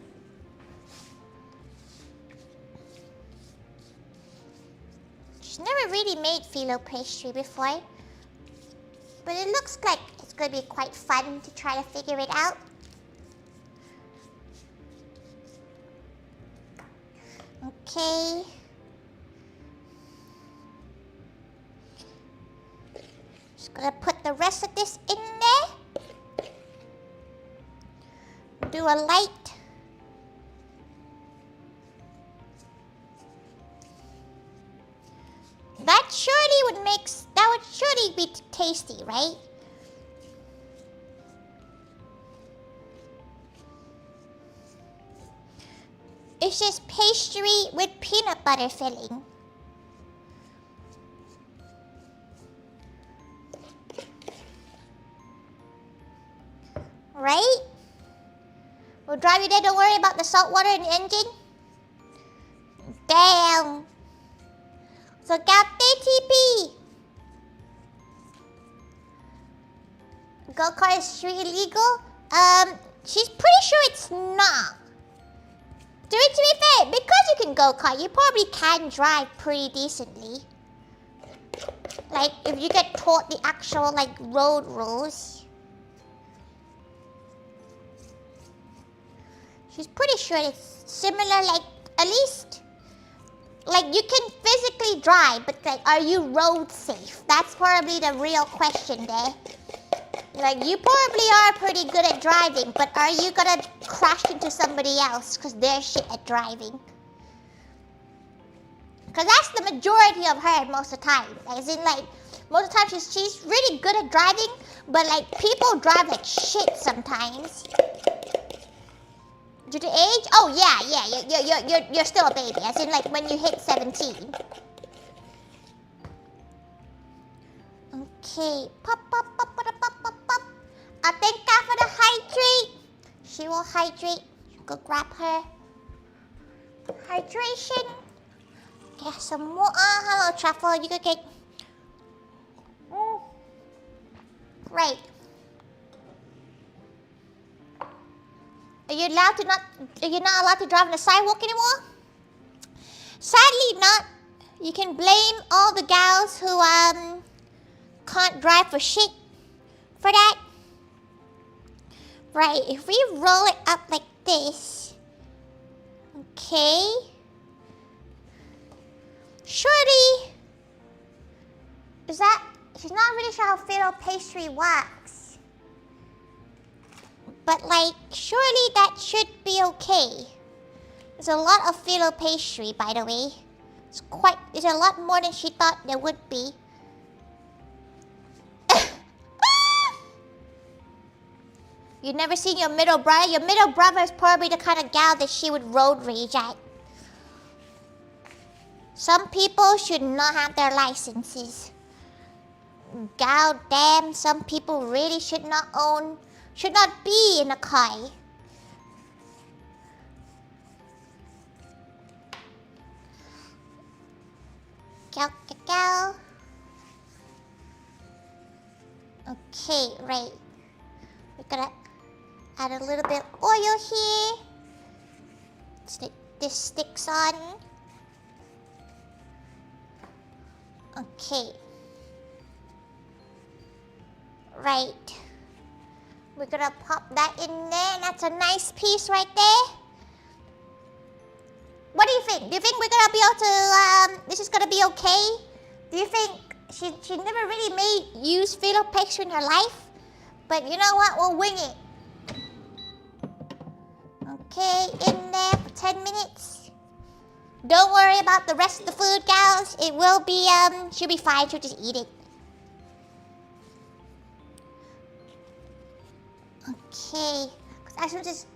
She's never really made filo pastry before, but it looks like it's going to be quite fun to try to figure it out. Okay. Just gonna put the rest of this in there. Do a light. That would surely be tasty, right? It's just pastry with peanut butter filling. Right? We'll drive you there, don't worry about the salt water in the engine. Damn. So Captain TP. Go-kart is street illegal? She's pretty sure it's not. To be fair, because you can go-kart, you probably can drive pretty decently. Like, if you get taught the actual, like, road rules. She's pretty sure it's similar, like, at least... Like, you can physically drive, but, like, are you road safe? That's probably the real question there. Like, you probably are pretty good at driving, but are you gonna crash into somebody else because they're shit at driving? Because that's the majority of her most of the time. As in, like, most of the time she's really good at driving, but, like, people drive like shit sometimes. Due to age? Oh, yeah, you're still a baby. As in, like, when you hit 17. Okay, pop, pop, pop, pop, pop, pop, pop. Thank God for the hydrate. She will hydrate. Go grab her. Hydration. Get some more. Hello, Truffle. You could get. Right. Are you allowed to not? Are you not allowed to drive on the sidewalk anymore? Sadly, not. You can blame all the gals who can't drive for shit for that. Right. If we roll it up like this. Okay. Shorty. Is that? She's not really sure how filo pastry works. But like, surely that should be okay. There's a lot of filo pastry, by the way. It's a lot more than she thought there would be. You've never seen your middle brother? Your middle brother is probably the kind of gal that she would road rage at. Some people should not have their licenses. God damn, some people really should not be in a car. Go. Okay, right. We're gonna add a little bit of oil here. This sticks on. Okay. Right. We're gonna pop that in there, and that's a nice piece right there. What do you think? Do you think we're gonna be able to, this is gonna be okay? Do you think she never really used filo pastry in her life? But you know what? We'll wing it. Okay, in there for 10 minutes. Don't worry about the rest of the food, gals. It will be, she'll be fine. She'll just eat it. Okay. Because I should just,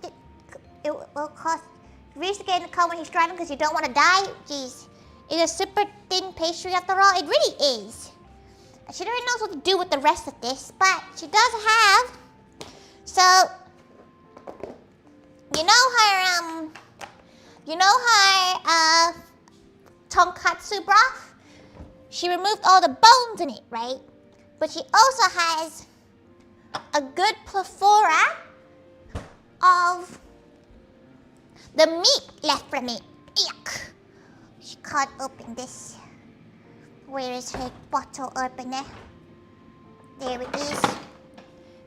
it will cost. Reese to get in the car when he's driving because you don't want to die. Jeez. It's a super thin pastry after all. It really is. She already knows what to do with the rest of this, but she does have. So, you know her tonkatsu broth? She removed all the bones in it, right? But she also has a good plethora of the meat left from it. Yuck. She can't open this. Where is her bottle opener? There it is.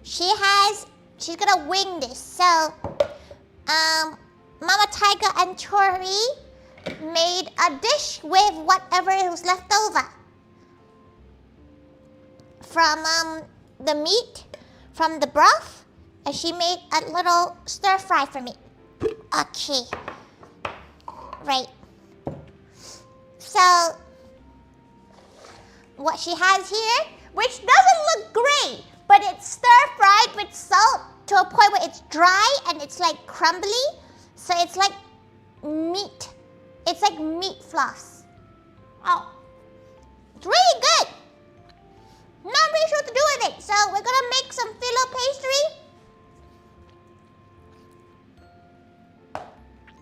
She's gonna wing this. So, Mama Thaiga and Tori made a dish with whatever was left over. From the meat, from the broth, and she made a little stir fry for me. Okay. Right. So, what she has here, which doesn't look great, but it's stir-fried with salt to a point where it's dry and it's like crumbly. So it's like meat. It's like meat floss. Oh. It's really good. Not really sure what to do with it. So we're gonna make some filo pastry.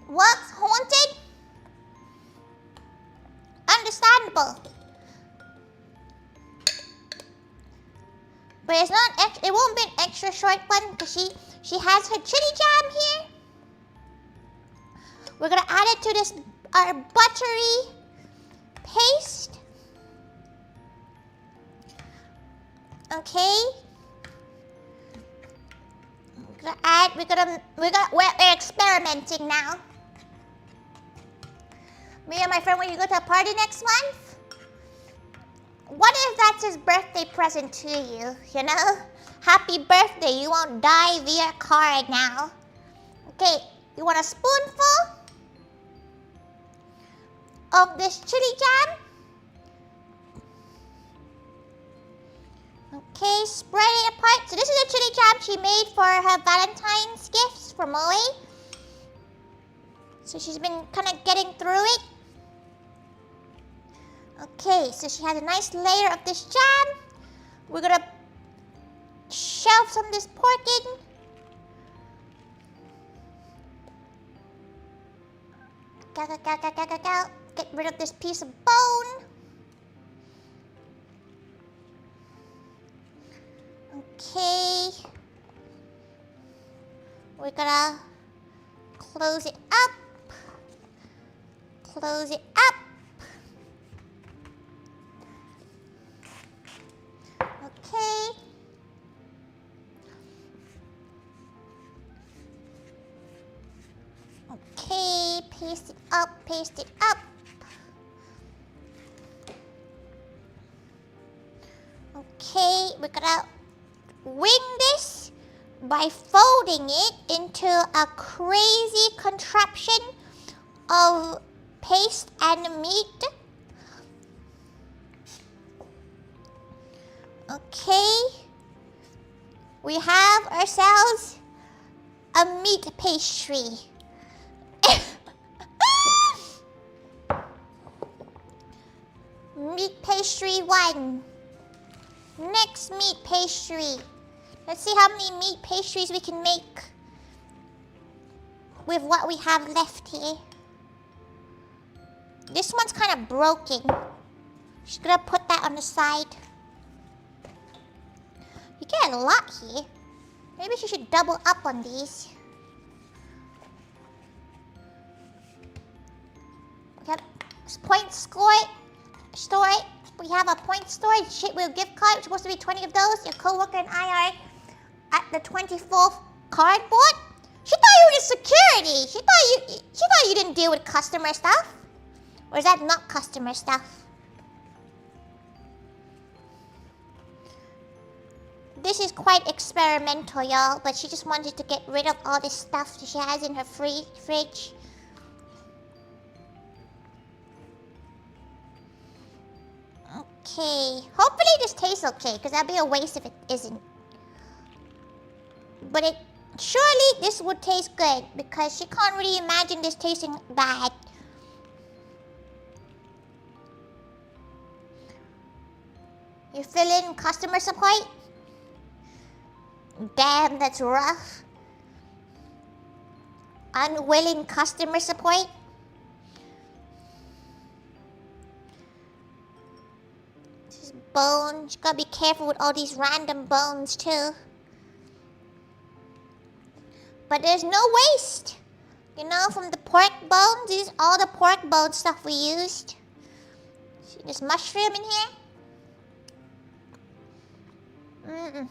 Works haunted. Understandable. But it's not. It won't be an extra short one because she has her chili jam here. We're gonna add it to this our buttery paste. Okay. We're experimenting now. Me and my friend, when you go to a party next month, what if that's his birthday present to you, you know? Happy birthday, you won't die via car now. Okay, you want a spoonful of this chili jam? Okay, spread it apart. So this is the chili jam she made for her Valentine's gifts for Moe. So she's been kind of getting through it. Okay, so she has a nice layer of this jam. We're gonna shove some of this pork in. Get rid of this piece of bone. Okay. We're gonna close it up. Close it up. Okay. Okay, paste it up, paste it up. Okay, we're gonna wing this by folding it into a crazy contraption of paste and meat. Okay, we have ourselves a meat pastry. Meat pastry 1. Next meat pastry. Let's see how many meat pastries we can make with what we have left here. This one's kind of broken. Just gonna put that on the side. You get a lot here. Maybe she should double up on these. We have point store. We have a point storage Shitwheel gift card. It's supposed to be 20 of those. Your coworker and I are at the 24th cardboard. She thought you were just security. She thought you didn't deal with customer stuff. Or is that not customer stuff? This is quite experimental, y'all. But she just wanted to get rid of all this stuff that she has in her fridge. Okay, hopefully this tastes okay, because that'd be a waste if it isn't. But surely this would taste good, because she can't really imagine this tasting bad. You fill in customer support? Damn, that's rough. Unwilling customer support? Bones. You gotta be careful with all these random bones too. But there's no waste. You know, from the pork bones, this is all the pork bone stuff we used. See this mushroom in here?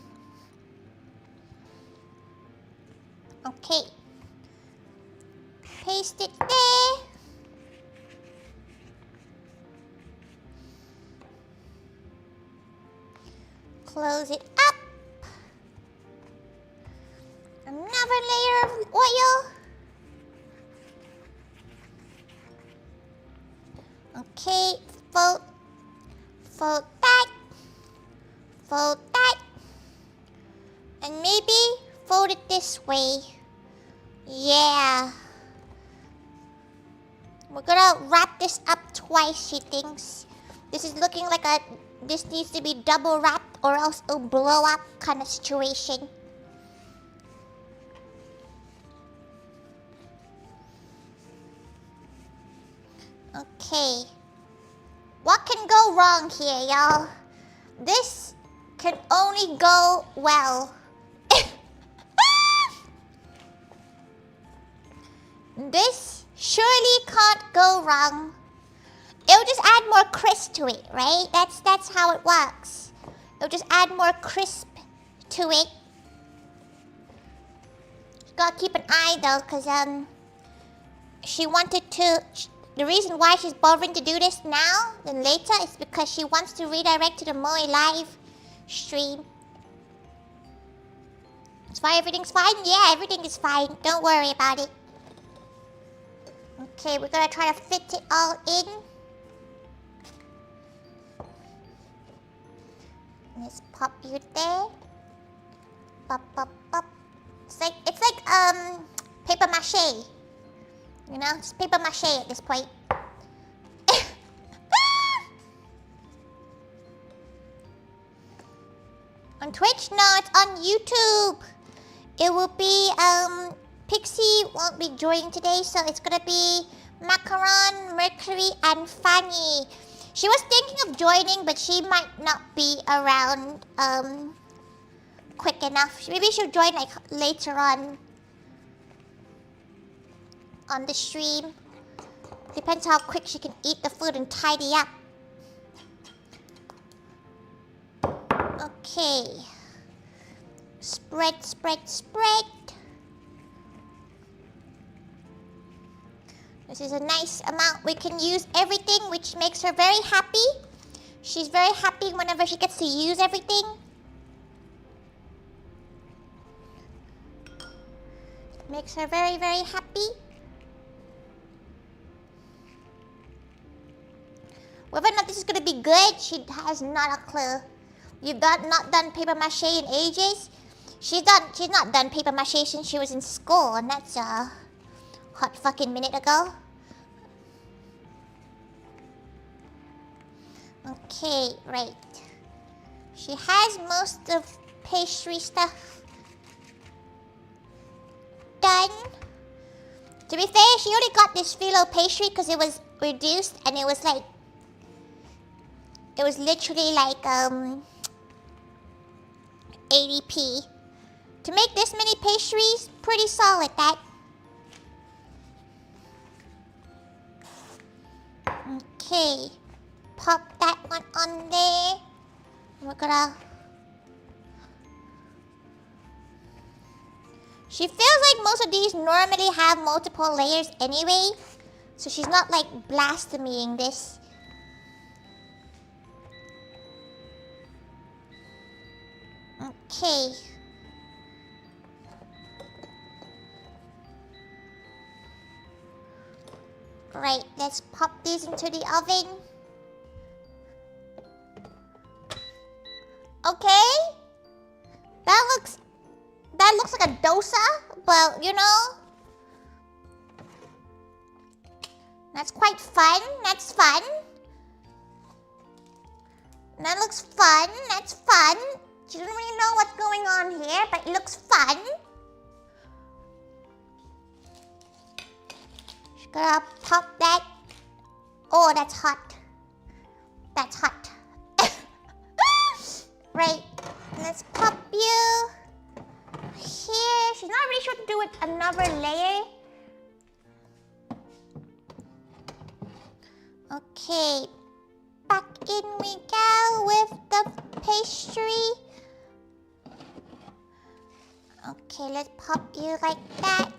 Okay. Paste it there. Close it up. Another layer of oil. Okay, fold that. Fold that. And maybe fold it this way. Yeah. We're gonna wrap this up twice, she thinks. This is looking like this needs to be double wrapped or else it'll blow up kind of situation. Okay. What can go wrong here, y'all? This can only go well. This surely can't go wrong. It'll just add more crisp to it, right? That's how it works. It'll just add more crisp to it. Just gotta keep an eye though, cause she wanted to. The reason why she's bothering to do this now than later is because she wants to redirect to the Moe live stream. That's why everything's fine? Yeah, everything is fine. Don't worry about it. Okay, we're gonna try to fit it all in. Let's pop you there. Pop, pop, pop. It's like paper mache. You know, it's paper mache at this point. Twitch? No, it's on YouTube. It will be, Pixie won't be joining today, so it's gonna be Macaron, Mercury, and Fanny. She was thinking of joining, but she might not be around, quick enough. Maybe she'll join, like, later on the stream. Depends how quick she can eat the food and tidy up. Okay. Spread, spread, spread. This is a nice amount. We can use everything, which makes her very happy. She's very happy whenever she gets to use everything. Makes her very, very happy. Whether or not this is going to be good, she has not a clue. You've not done paper mache in ages? She's not done paper mache since she was in school, and that's a hot fucking minute ago. Okay, right. She has most of pastry stuff done. To be fair, she only got this phyllo pastry because it was reduced and it was like, it was literally like 80p. To make this many pastries, pretty solid that. Okay, pop that one on there. We're gonna... She feels like most of these normally have multiple layers anyway, so she's not like blaspheming this. Okay. Right, let's pop these into the oven. Okay. That looks like a dosa, but you know, that's quite fun. That's fun. That looks fun. That's fun. She doesn't really know what's going on here, but it looks fun. She's gonna pop that. Oh, that's hot. That's hot. Right. Let's pop you here. She's not really sure what to do with another layer. Okay. Back in we go with the pastry. Okay, let's pop you like that.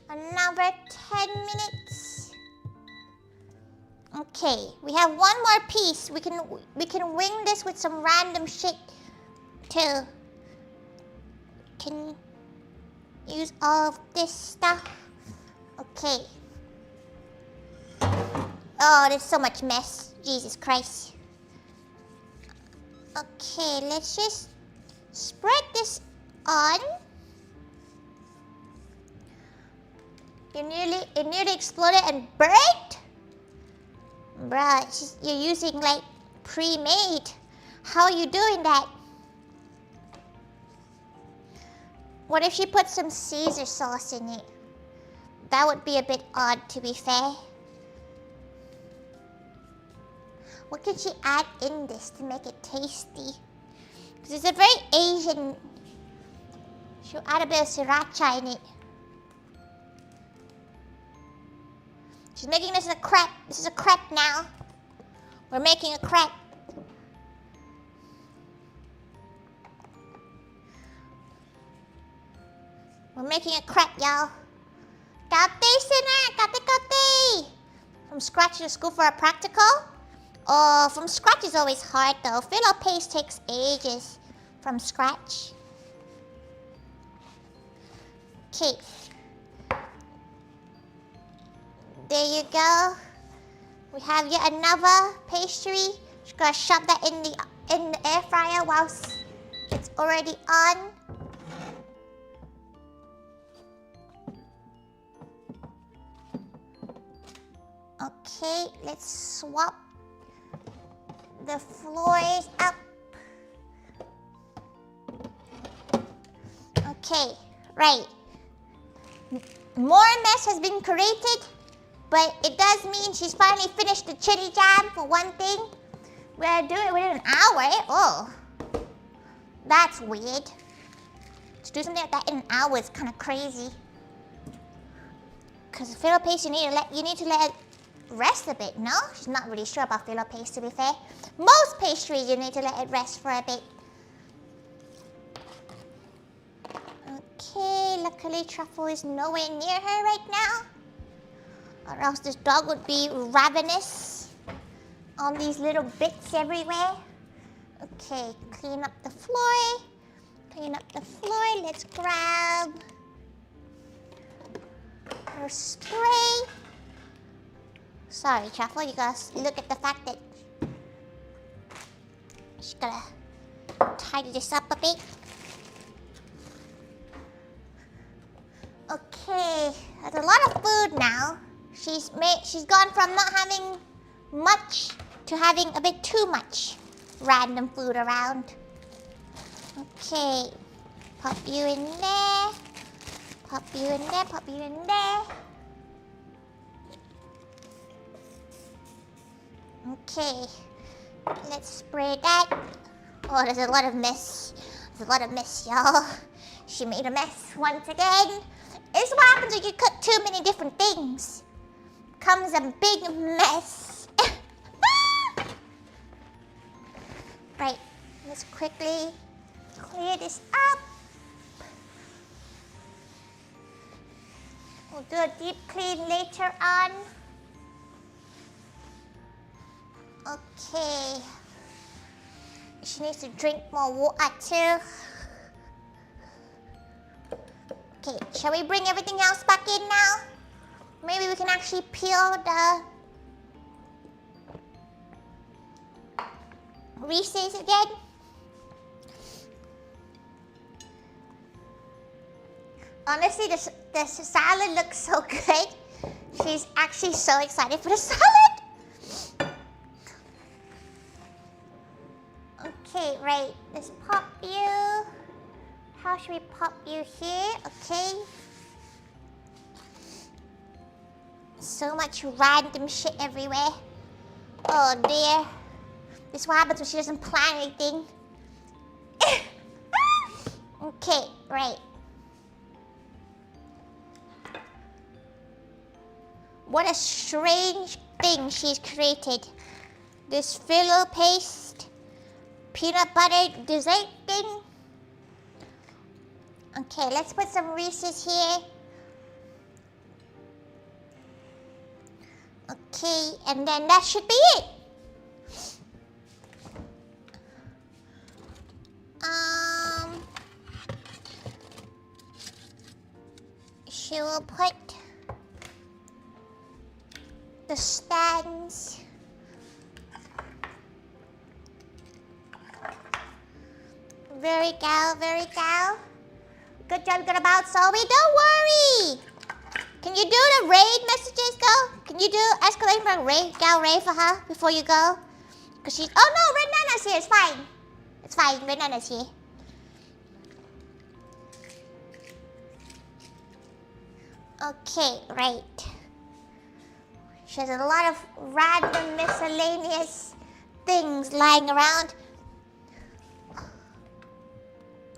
Another 10 minutes. Okay, we have one more piece. We can wing this with some random shit too. Can use all of this stuff. Okay. Oh, there's so much mess. Jesus Christ. Okay, let's just spread this on. It nearly exploded and burnt? Bruh, you're using like pre-made. How are you doing that? What if she put some Caesar sauce in it? That would be a bit odd, to be fair. What could she add in this to make it tasty? Because it's a very Asian... She'll add a bit of sriracha in it. She's making this a crepe. This is a crepe now. We're making a crepe. We're making a crepe, y'all. Kate, sinner! Kate! From scratch to school for a practical? Oh, from scratch is always hard though. Phyllo paste takes ages from scratch. Okay. There you go. We have yet another pastry. Just gonna shove that in the air fryer whilst it's already on. Okay, let's swap the floors up. Okay, right. More mess has been created, but it does mean she's finally finished the chili jam for one thing. We're doing it within an hour. Oh, that's weird. To do something like that in an hour is kind of crazy. Cause filo paste, you need to let it rest a bit. No, she's not really sure about filo paste. To be fair, most pastries you need to let it rest for a bit. Okay, luckily Truffle is nowhere near her right now, or else this dog would be ravenous on these little bits everywhere. Okay, clean up the floor. Clean up the floor. Let's grab her spray. Sorry, Truffle, you gotta look at the fact that she's gotta tidy this up a bit. Okay, that's a lot of food now. She's gone from not having much to having a bit too much random food around. Okay, pop you in there. Pop you in there, pop you in there. Okay, let's spray that. Oh, there's a lot of mess. There's a lot of mess, y'all. She made a mess once again. This is what happens when you cook too many different things. Comes a big mess. Right, let's quickly clear this up. We'll do a deep clean later on. Okay. She needs to drink more water too. Okay, shall we bring everything else back in now? Maybe we can actually peel the Reeses again. Honestly, the salad looks so good. She's actually so excited for the salad. Okay, right. Let's pop you. How should we pop you here? Okay. So much random shit everywhere. Oh dear. This is what happens when she doesn't plan anything. Okay, right. What a strange thing she's created. This filo paste, peanut butter dessert thing. Okay, let's put some Reeses here. Okay, and then that should be it. She will put the stands. Very gal, very gal. Good job, good about Zoe. Don't worry. Can you do the raid messages though? Can you do escalate for raid, gal raid for her before you go? Cause she's, oh no, Red Nana's here. It's fine. It's fine. Red Nana's here. Okay, right. She has a lot of random miscellaneous things lying around.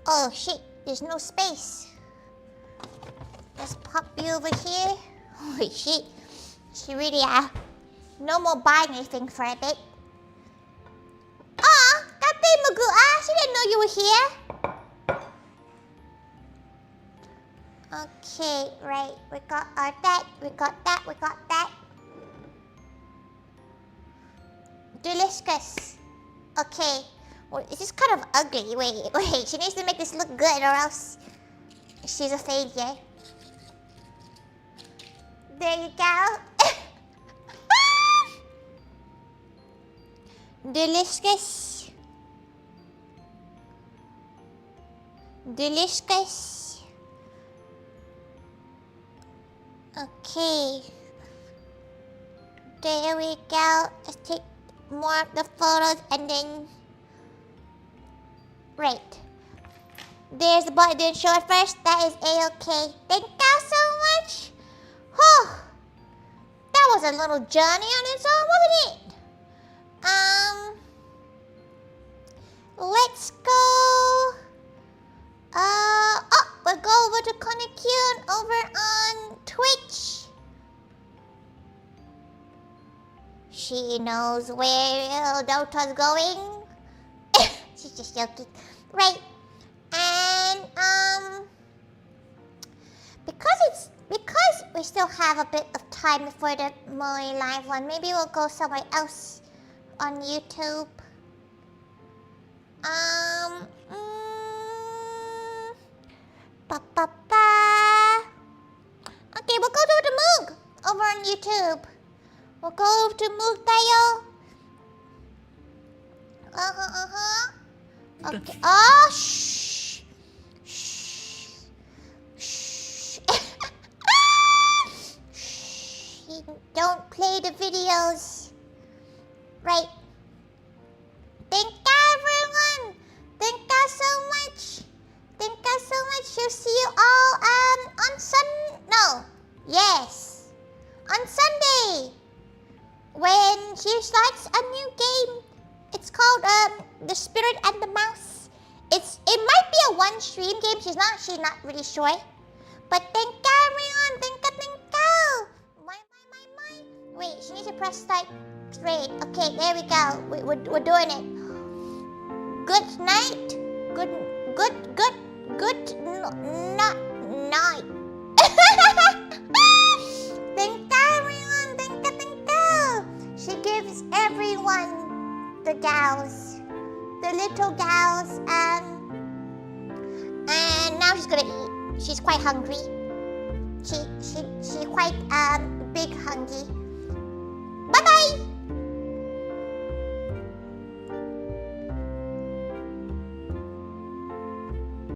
Oh shit, there's no space. Let's pop you over here. Holy shit. She really, no more buying anything for a bit. Aw, Kate Mugua, she didn't know you were here. Okay, right, we got our that, we got that, we got that. Delicious. Okay, well, this is kind of ugly. Wait, she needs to make this look good or else she's a failure. There you go. Delicious. Delicious. Okay. There we go. Let's take more of the photos and then... Right. There's the button didn't show at first. That is A-okay. Thank you so much. Whew. That was a little journey on its own, wasn't it? Let's go. We'll go over to Konikune over on Twitch. She knows where Dota's going. She's just joking. Right. And, because we still have a bit of time before the Moe live one, maybe we'll go somewhere else on YouTube. Okay, we'll go to the Moog over on YouTube. We'll go to Moog Tayo. Okay. Oh, shh. Shh. Shh. Shh. Don't play the videos. Right. Thank you, everyone. Thank you so much. Thank you so much. We'll see you all on Yes. On Sunday. When she starts a new game. It's called The Spirit and the Mouse. It might be a one stream game. She's not really sure. But thank you, everyone. Thank you. Wait, she needs to press start straight. Okay, there we go. We're doing it. Good night. Good night. Thank you, everyone. Thank you. She gives everyone the gals, the little gals, and now she's gonna eat. She's quite hungry. She quite big hungry.